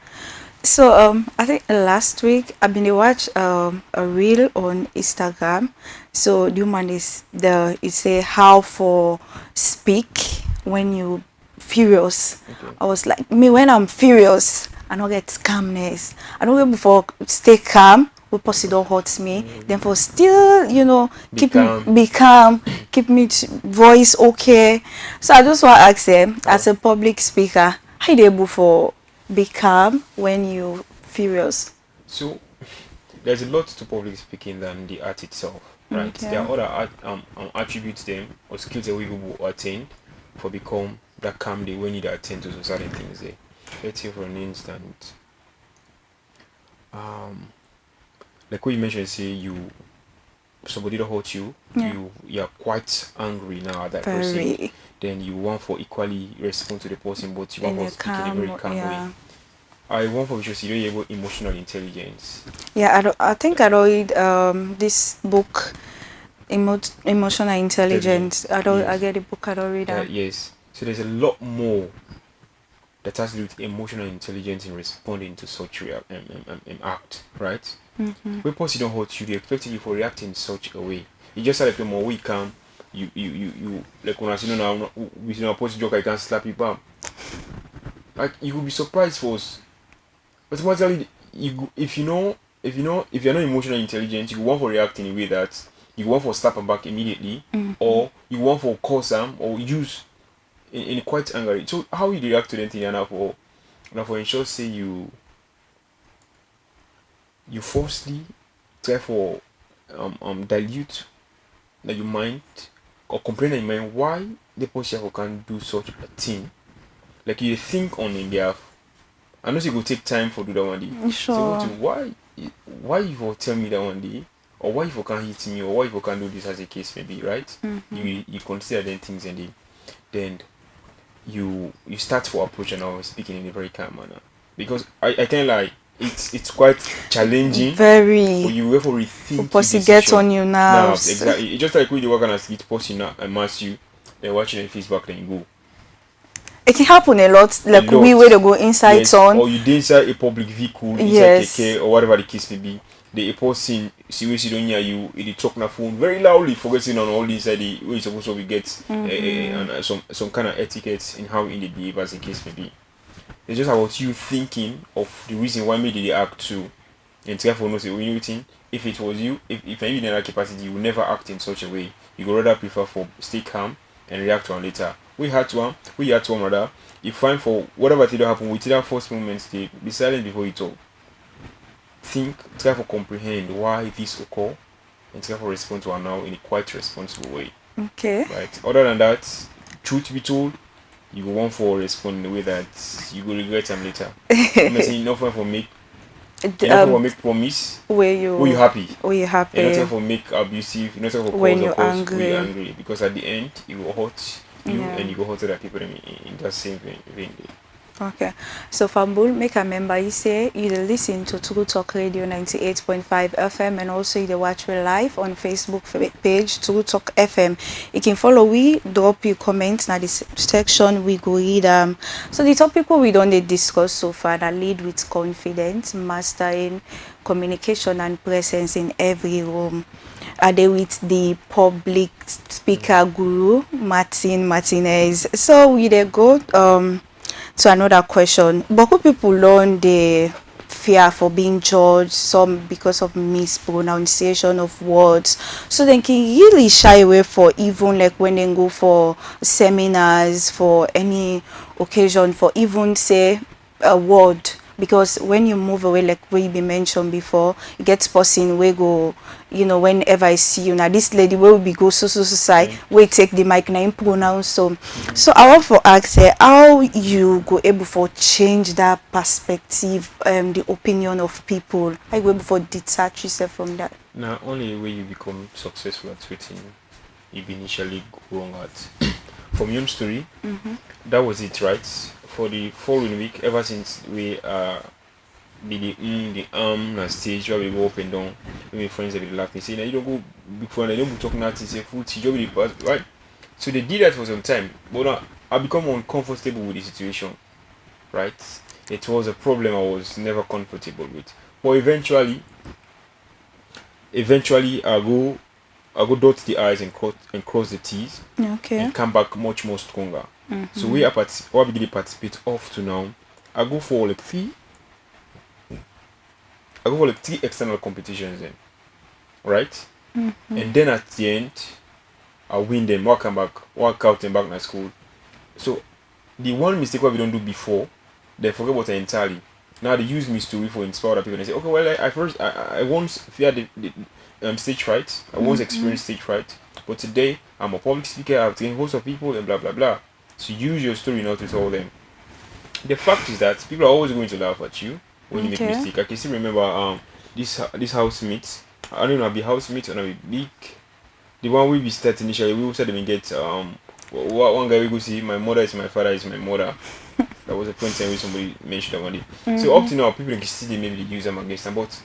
So I think last week I've been to watch a reel on Instagram. So the woman it say how for speak when you furious. Okay. I was like, me when I'm furious, I don't get calmness. I don't get before stay calm. We pussy don't hurt me. Then for still, be calm, keep me voice okay. So I just want to ask them as a public speaker, how you able for be calm when you're furious? So there's a lot to public speaking than the art itself, right? Okay. There are other attributes them or skills that we will attain for become that calm day when you need to attend to some certain things there. Let's say for an instant, like what you mentioned, say somebody that hurt you, you're quite angry now at that person. Then you want for equally respond to the person, but you want for speak in a very calm way. I want for just you know emotional intelligence. Yeah, I think I read this book, Emotional Intelligence. I get the book. I don't read that. Yes. So there's a lot more that has to do with emotional intelligence in responding to such act, right? When person don't hurt you, they expect you for reacting in such a way. You just like the more we come, you like when I see now we see a person joke, I can slap you bam. Like you will be surprised for us. But automatically, if you're not emotionally intelligent, you want for react in a way that you want for slap them back immediately, or you want for cause them or use in quite angry. So how you react to anything and for ensure say you falsely try for dilute that your mind or complain in your mind why the person can do such a thing. Like you think on in behalf. I know you go take time for do that one day. Sure. So why you will tell me that one day, or why you can hit me, or why you can do this as a case may be, right? You consider them things and then you start to approach and I was speaking in a very calm manner, because I can't lie, it's quite challenging. Very. But you have to rethink. Pussy gets on you now. Exactly. It's just like when you work on a street, pussy now and mass you, then watching a Facebook, then you go. It can happen a lot. Like we where they go inside town, or you inside a public vehicle, inside keke or whatever the case may be. The person see where she don't hear you, it talk on the phone very loudly, focusing on all the inside the way you're supposed to get and some kind of etiquette in how in the behave as the case may be. It's just about you thinking of the reason why maybe they act to, and therefore no say when you think if it was you, if you in that capacity, you would never act in such a way. You would rather prefer for stay calm and react to one later. We had to one rather. You find for whatever thing that happen with that first moment, stay be silent before you talk. Think, try to comprehend why this occur, and try to respond to her now in a quite responsible way. Okay. Right. Other than that, truth be told, you want for respond in a way that you will regret them later. I'm saying nothing for make. Enough for make promise. Where you happy. Enough for make abusive. Enough for when you're angry. Because at the end, it will hurt you and you go hurt other people in that same vein. Okay, so Fambul, make a member. You say you listen to True Talk Radio 98.5 FM, and also you watch me live on Facebook page True Talk FM. You can follow we, drop your comments now this section we go read so the topic we don't discuss so far that lead with confidence, mastering communication and presence in every room. Are they with the public speaker guru Martin Martinez? So we there go to another question. But people learn the fear for being judged, some because of mispronunciation of words. So they can really shy away for even like when they go for seminars, for any occasion, for even say a word. Because when you move away, like we be mentioned before, it gets person we go, whenever I see you now, this lady will be go so side, we take the mic now pronounce so. So I want to ask how you go able for change that perspective, the opinion of people. How you able for detach yourself from that? Now, only way you become successful at tweeting, you initially go wrong at. From your story, that was it, right? For the following week, ever since we the na stage where we go up and down, with my friends they be laughing, say, you don't go before they don't be talking nothing, say food teacher will pass, right? So they did that for some time, but now I become uncomfortable with the situation, right? It was a problem I was never comfortable with. But eventually I go dot the I's and cross the T's, and come back much more stronger. So we participate off to now. I go for like three external competitions then, right? And then at the end, I win them. Walk out and back to school. So the one mistake what we don't do before, they forget about it entirely. Now they use me story for inspire other people and say, okay, well I once feared the stage fright. I once experienced stage fright, but today I'm a public speaker. I've taken host of people and blah blah blah. So use your story now to tell them. The fact is that people are always going to laugh at you when you make Okay. mistake. I can still remember this housemate. I don't know, be housemate or be big. The one we start initially, we said them get one guy we go see, my mother is my father is my mother. That was a point in which somebody mentioned that one day. So up to now, people can still maybe they use them against them, but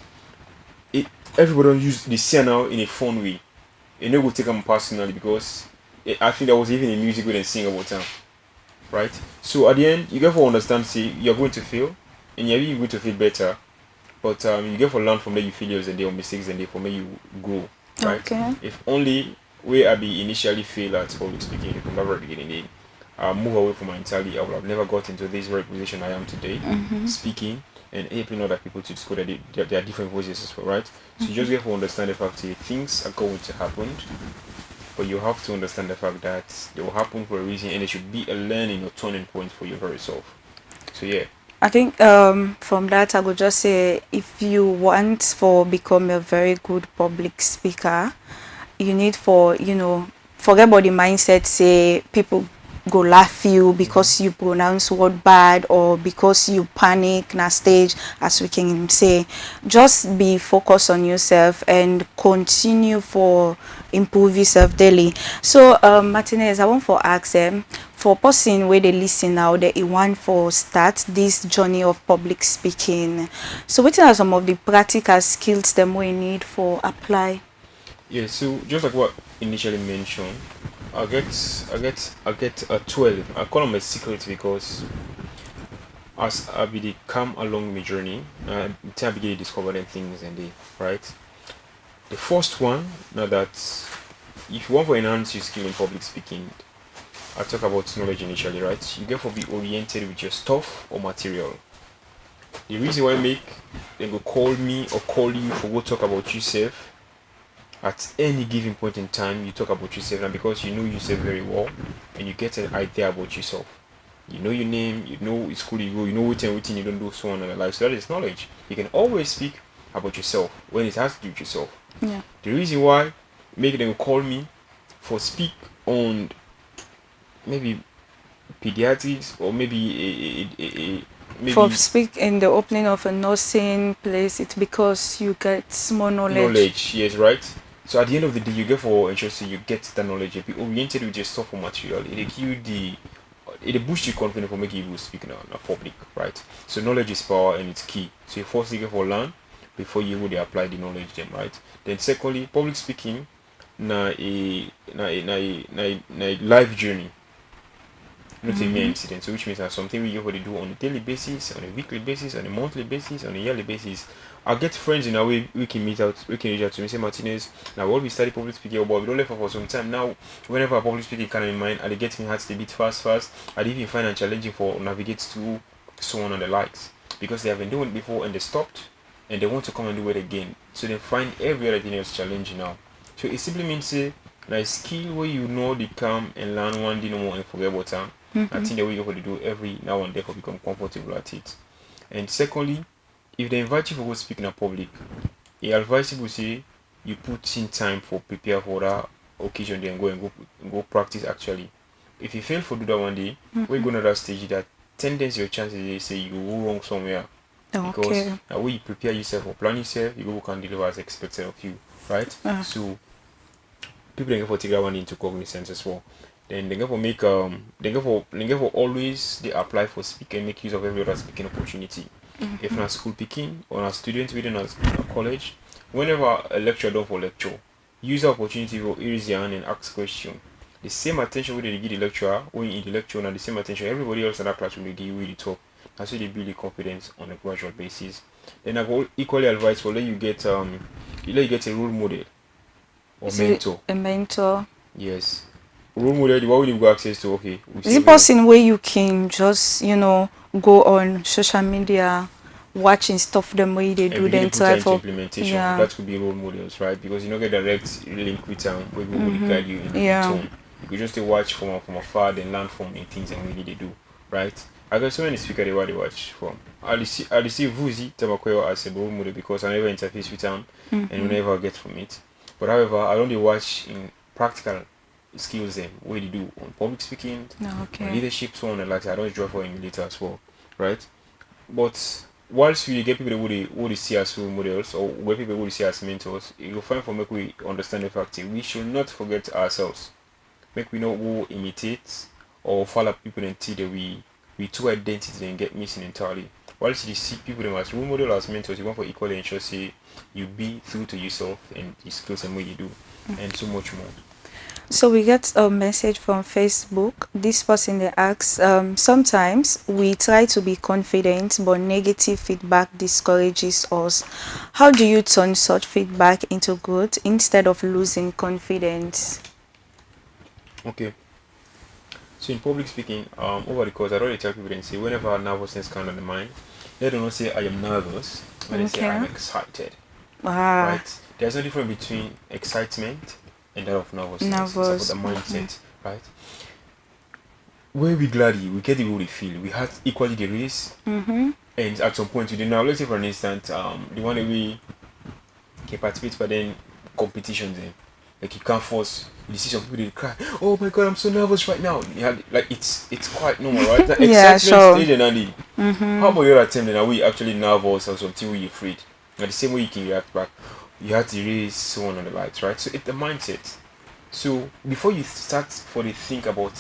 everybody don't use the see now in a fun way. You know, go take them personally because I think there was even a music we didn't sing about them, right? So at the end, you get to understand, see, you're going to fail, and you're going to feel better, but you get to learn from there, you failures and their mistakes and they from where you grow, right? Okay. If only where I be initially fail at public speaking from the very beginning, I move away from my entirely, I would have never got into this very position I am today, speaking and helping other people to discover that there are different voices as well, right? So you just get to understand the fact that things are going to happen, but you have to understand the fact that they will happen for a reason and it should be a learning or turning point for your very self. So yeah. I think from that I would just say if you want for become a very good public speaker, you need for forget about the mindset say people go laugh you because you pronounce word bad or because you panic na stage, as we can say. Just be focused on yourself and continue for improve yourself daily. So Martinez, I want for ask them for person where they listen now that you want for start this journey of public speaking. So what are some of the practical skills them we need for apply? Yeah, so just like what initially mentioned, I get a 12. I call them a secret because as I be come along my journey, I begin to discover them things and they right. The first one, now that if you want to enhance your skill in public speaking, I talk about knowledge initially, right? You get to be oriented with your stuff or material. The reason why make them go call me or call you for go talk about yourself at any given point in time, you talk about yourself, and because you know yourself very well and you get an idea about yourself, you know your name, you know which school you go, you know what everything you don't do, so on and the like. So that is knowledge. You can always speak about yourself when it has to do with yourself. Yeah. The reason why make them call me for speak on maybe pediatrics or maybe maybe For speak in the opening of a nursing place, it's because you get more knowledge. yes, right. So at the end of the day, you get for interested, you get the knowledge, you be oriented with your stuff or material. It give you it boosts your confidence for making you speak in a public, right? So knowledge is power and it's key. So you first get for learn before you would apply the knowledge then, right? Then secondly, public speaking na a life journey. Not a mere incident, so which means that something we usually do on a daily basis, on a weekly basis, on a monthly basis, on a yearly basis. I get friends in a way we can reach out to me, say Martinez, now what we study public speaking about, we don't left for some time now. Whenever a public speaking kind of in mind, I get me heart a bit fast, I even find it challenging for navigate to so on and the likes. Because they have been doing it before and they stopped and they want to come and do it again. So they find every other thing else challenging now. So it simply means say like skill where you know they come and learn one day no more and forget about time. I think that we have to do every now and then for become comfortable at it. And secondly, if they invite you for go speak in a public, it advisable say you put in time for prepare for that occasion then go practice actually. If you fail for do that one day, we go to that stage that tendency or chances they say you go wrong somewhere. Because now when you prepare yourself or plan yourself, you go can deliver as expected of you, right? So people don't get for take that one into cognizance as well. Then they get for make they get for always they apply for speak and make use of every other speaking opportunity. If not school picking or a student within a college, whenever a lecturer done for lecture, use the opportunity for raise your hand and ask question. The same attention we they give the lecturer when in the lecture and the same attention everybody else in that classroom they give you the talk. That's why they build the confidence on a gradual basis. Then I go equally advise for let you get a role model or mentor. A mentor. Yes. Role model, what would you go access to? Okay. Is it person where you can just, go on social media, watching stuff the way they do then try for implementation. That could be role models, right? Because you don't get direct link with them where we will guide you in tone. You could just watch from afar and learn from the things and really they do, right? I got so many speakers they watch from. I see Vuzi Tabakoyo as a role model because I never interface with them and we never get from it. But however, I only watch in practical skills them, what you do on public speaking, Okay. on leadership, so on and like that. I don't draw for him later as well, right? But whilst we get people who they see as role models or where people who they see as mentors, you'll find for make we understand the fact that we should not forget ourselves. Make we know who imitate or follow people until that we two identity and get missing entirely. Whilst you see people them as role model as mentors, you want for equally ensure say you be true to yourself and the skills and what you do and so much more. So we get a message from Facebook. This person they asks, sometimes we try to be confident, but negative feedback discourages us. How do you turn such feedback into good instead of losing confidence? Okay. So in public speaking, over the course, I already tell people and say whenever nervousness comes on the mind, they don't say I am nervous, but they say I'm excited. Right? There's no difference between excitement and that of nervousness. It's about the mindset, right? When we gladly, we get the way we feel. We had equally the race, and at some point we did now. Let's say for an instance, the one that we can participate, but then competitions, like you can't force. You see some people they cry. Oh my God, I'm so nervous right now. Yeah, like it's quite normal, right? Like excitement stage and Andy. How about your attempt? And are we actually nervous or something? We afraid? Like the same way you can react back. You have to raise so on the lights, right? So it's the mindset. So before you start for the think about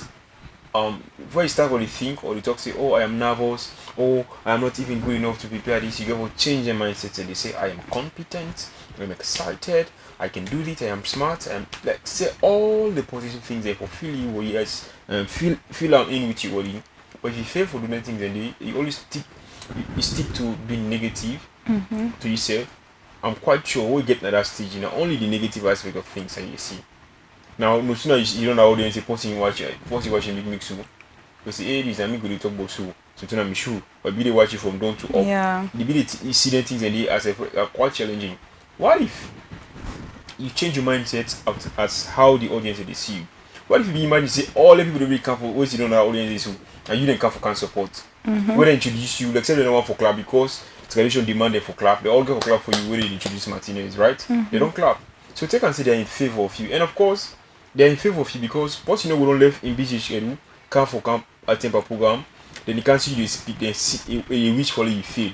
before you start for the think or the talk, say, oh I am nervous, oh I am not even good enough to prepare this, you go change your mindset and they say I am competent, I'm excited, I can do this, I am smart, and like say all the positive things that fulfill you or yes feel I'm in with you already. But if you fail for doing things and you always stick to being negative to yourself, I'm quite sure we'll get to that stage, only the negative aspect of things that you see. Now, no sooner you don't know audience, posting watching big mix, so you say, hey, this I'm going to talk about so I'm sure, but be they watch it from down to up. Yeah. The be the see things and they are quite challenging. What if you change your mindset as how the audience they see you? What if you imagine say all the people that be come for always you don't know audience is who and you didn't come for can support? When they introduce you, like say they don't want for club because tradition demanded for clap. They all go for clap for you when they introduce Martinez, right? They don't clap. So take and say they're in favor of you. And of course, they're in favor of you because once we don't live in BGH camp for camp at temper program, then you can't see you speak, then see which follow you feel.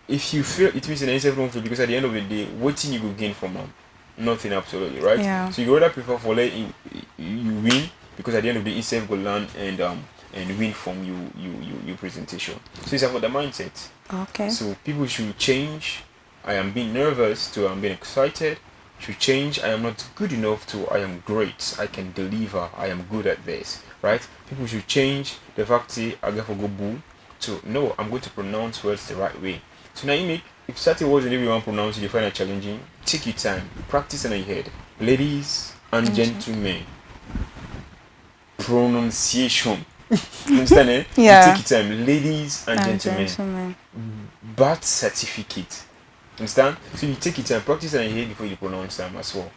If you feel it means the don't feel because at the end of the day, what thing you go gain from them? Nothing absolutely, right? Yeah. So you rather prefer for let you win because at the end of the day itself go learn and win from your presentation. So it's about the mindset. Okay. So people should change. I am being nervous to I'm being excited. Should change. I am not good enough to I am great. I can deliver. I am good at this. Right? People should change the fact say I get for go boo to no. I'm going to pronounce words the right way. So now you make if certain words and everyone pronounce it, you find it challenging. Take your time. Practice in your head. Ladies and gentlemen. Pronunciation. Understand it? Yeah. You take your time. Ladies and gentlemen. Birth certificate. Understand? So you take your time, practice and hear before you pronounce them as well.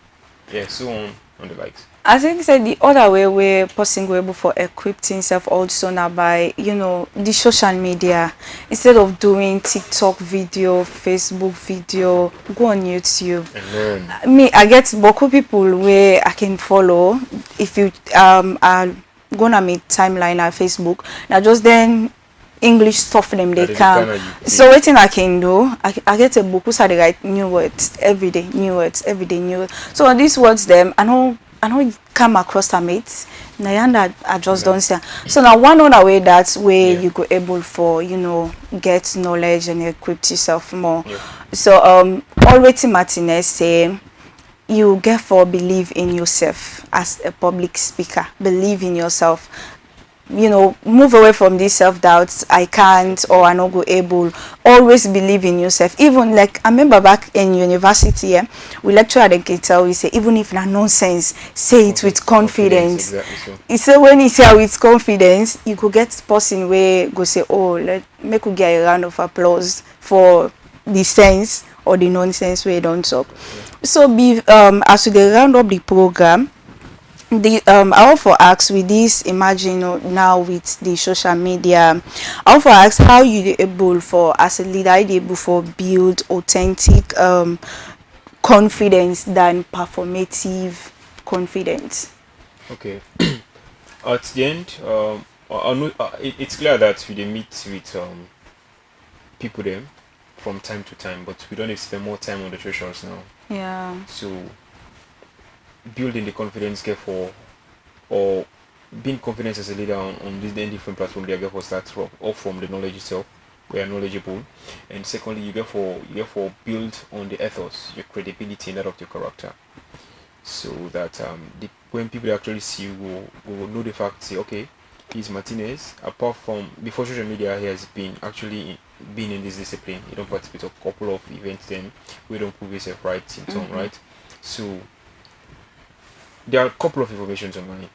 Yeah, so on the likes. I think it's the other way where person go able for equip himself also now by the social media. Instead of doing TikTok video, Facebook video, go on YouTube. And learn. Me, I get beaucoup people where I can follow. If you are gonna meet timeline on Facebook, now just then English stuff them they can. So what thing I can do, I get a book who they write new words every day, new words every day, new words. So on these words them, I know it come across a mates. Now I just don't say. So now one other way that's where you go able for get knowledge and equip yourself more. Yeah. So already Martinez say you get for believe in yourself as a public speaker. Believe in yourself. Move away from these self-doubts. I can't or I not go able. Always believe in yourself. Even like I remember back in university, we lecture at the guitar. We say even if na nonsense, say it with confidence. Exactly so. You say when you say with confidence, you could get person where go say, oh, let make we get a round of applause for the sense or the nonsense where you don't talk. So as we round up the program. I want to ask with this imagine now with the social media, I want to ask how you able for as a leader able for build authentic confidence than performative confidence. Okay. At the end, it's clear that we dey meet with people them from time to time, but we don't need to spend more time on the socials now. Yeah. So building the confidence get for, or being confident as a leader on these different platforms they get for starts from, or from the knowledge itself. We are knowledgeable, and secondly you get for build on the ethos, your credibility and that of your character, so that when people actually see you will know the fact, say okay, he's Martinez. Apart from before social media, he has been actually been in this discipline. He don't participate in a couple of events, then we don't prove himself right in turn, right? So there are a couple of informations online,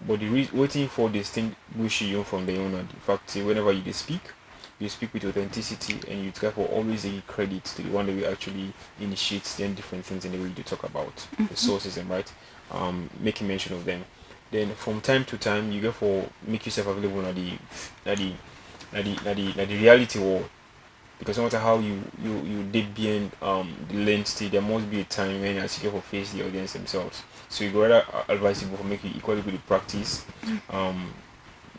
but the waiting for distinguish you from the owner. The fact, say, whenever you speak with authenticity, and you therefore always give credit to the one that will actually initiates then different things in the way you talk about the sources and right, making mention of them. Then from time to time you therefore make yourself available na the reality world, because no matter how you did being the lens, there must be a time when as you get for face the audience themselves. So you go rather advisable for make you equally good practice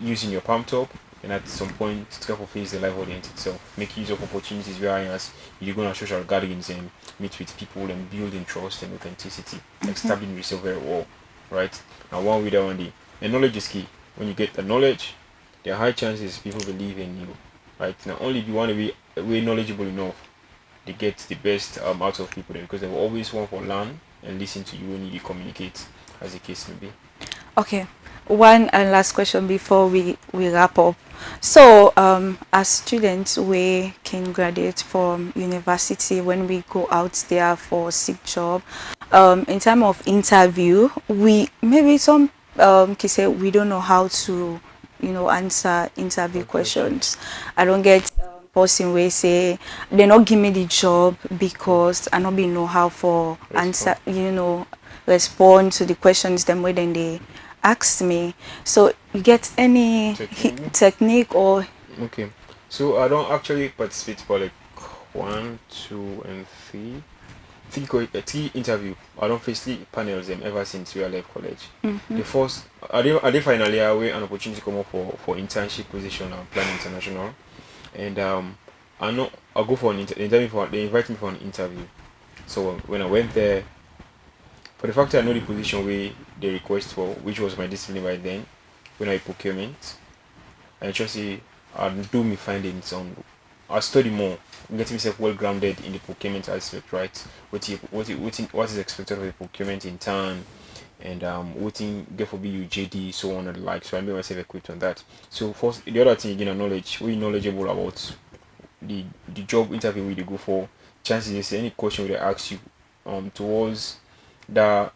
using your palm top, and at some point to for face the live audience itself. Make use of opportunities where as you go on social gatherings and meet with people and building trust and authenticity, establishing yourself very well, right? And one way that one day, and knowledge is key. When you get the knowledge, there are high chances people believe in you, right? Not only do you want to be way knowledgeable enough, they get the best out of people there, because they will always want to learn and listen to you when you communicate, as the case may be. Okay, one and last question before we wrap up. So as students we can graduate from university, when we go out there for seek job, in time of interview, we maybe some can say we don't know how to answer interview questions. I don't get person wey say they not give me the job because I not be know how for answer, respond to the questions them way then they asked me. So you get any technique or Okay, so I don't actually participate for like 1, 2, and 3. Three interview. I don't face the panels them ever since we left college. The first, I did finally away an opportunity to come up for internship position and Plan International, and I know I'll go for an interview. They invite me for an interview. So when I went there, for the fact that I know the position where they request for, which was my discipline by then, when I procurement, and just say I do me findings on, I study more, get myself well grounded in the procurement aspect, right? What is expected of the procurement in turn, and what in get for be JD, so on and the like. So I made myself equipped on that. So first, the other thing again, knowledge. We knowledgeable about the job interview we go for. Chances is any question they ask you towards that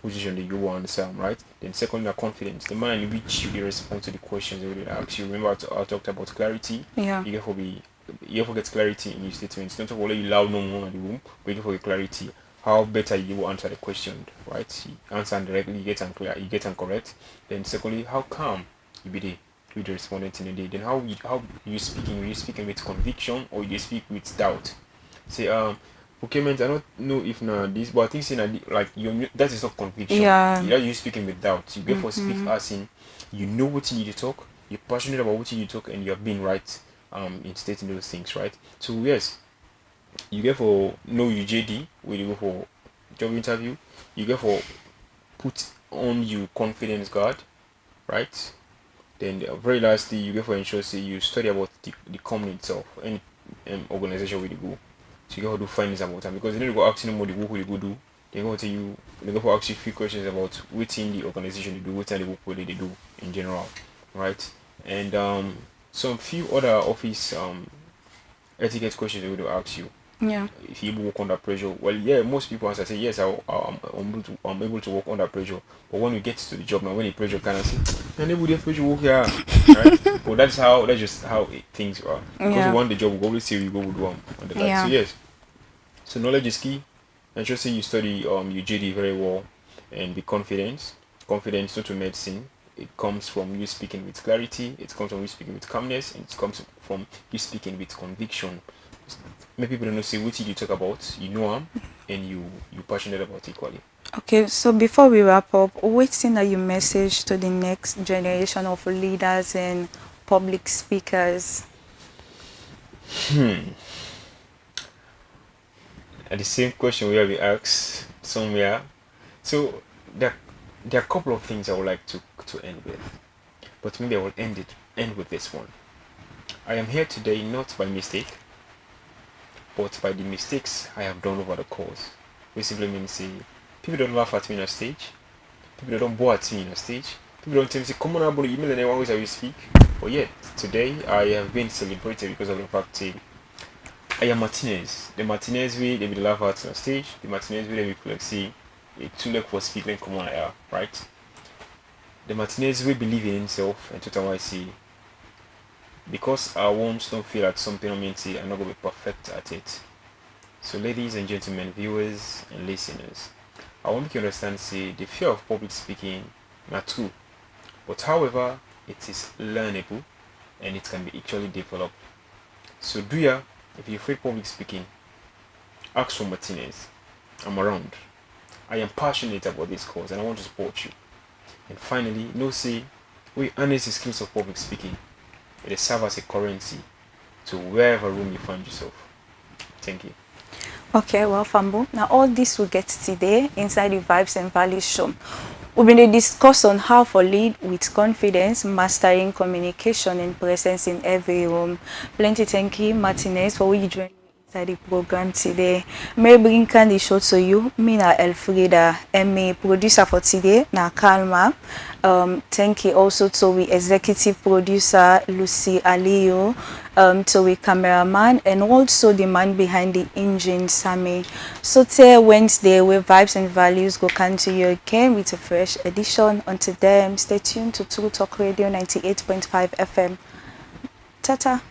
position that you want to answer, right? Then secondly, the confidence, the manner in which you respond to the questions they will ask you. Remember I talked about clarity. yeah. You get for get clarity in your statements. Don't talk about you loud no more in the room, but you get for get clarity. How better you will answer the question, right? You answer directly, you get clear, you get correct. Then secondly, how calm you be there with the respondent in the day. Then how you speaking? Are you speaking with conviction or you speak with doubt? Say procurement, I don't know if now this, but I think saying like that is not conviction. Yeah. You speaking with doubt. You get for speak as in you know what you need to talk, you're passionate about what you need to talk, and you have been right in stating those things, right? So yes, you get for know you JD when you go for job interview, you get for put on you confidence guard, right? Then very lastly, you get for ensure say you study about the company itself, any organization where you go. So you got to do findings about them, because they need to go ask you more the work you go do. They go to you, they go to ask you a few questions about within the organization they do, within the work what they do in general, right? And some few other office etiquette questions they will ask you. Yeah. If you work under pressure, well, yeah, most people answer say yes, I'm able to work under pressure. But when we get to the job now, when the pressure kind of say, and able to pressure work here, right? But that's just how things are. Because we want the job, we always say we go with one. Yeah. So yes, so knowledge is key. And just say you study your JD very well, and be confident. Confidence not to medicine. It comes from you speaking with clarity. It comes from you speaking with calmness, and it comes from you speaking with conviction. Many people don't know say what you talk about, you know them, and you passionate about equally. Okay, so before we wrap up, what's in your message to the next generation of leaders and public speakers? And the same question we have been asked somewhere. So there, there are a couple of things I would like to end with, but maybe I will end with this one. I am here today not by mistake, but by the mistakes I have done over the course. Which simply means people don't laugh at me on a stage, people don't bow at me on a stage, people don't tell me say come on about email and always I will speak. But yet today I have been celebrated because of the fact I am Martinez. The Martinez way they will laugh at on stage, the Martinez way they will like see a two leg for speaking come on air, right? The Martinez way believe in himself and total I see because I won't don't feel like something I mean see I'm not gonna be perfect at it. So ladies and gentlemen, viewers and listeners, I want you to understand see the fear of public speaking not true. But however it is learnable and it can be actually developed. So do ya if you're afraid public speaking, ask for Martinez. I'm around. I am passionate about this cause and I want to support you. And finally, no say we harness the skills of public speaking. It is serve as a currency to wherever room you find yourself. Thank you. Okay, well, Fambo, now all this we get today inside the Vibes and Values show. We're going to discuss on how to lead with confidence, mastering communication and presence in every room. Plenty thank you, Martinez, for you joining me inside the program today. May bring the show to you. Me na Elfrida, and me producer for today na Kalma. Thank you also to we executive producer Lucy Aliyu, to we cameraman and also the man behind the engine Sammy. So till Wednesday where Vibes and Values go come to you again with a fresh edition. Until then, stay tuned to True Talk Radio 98.5 FM. Tata.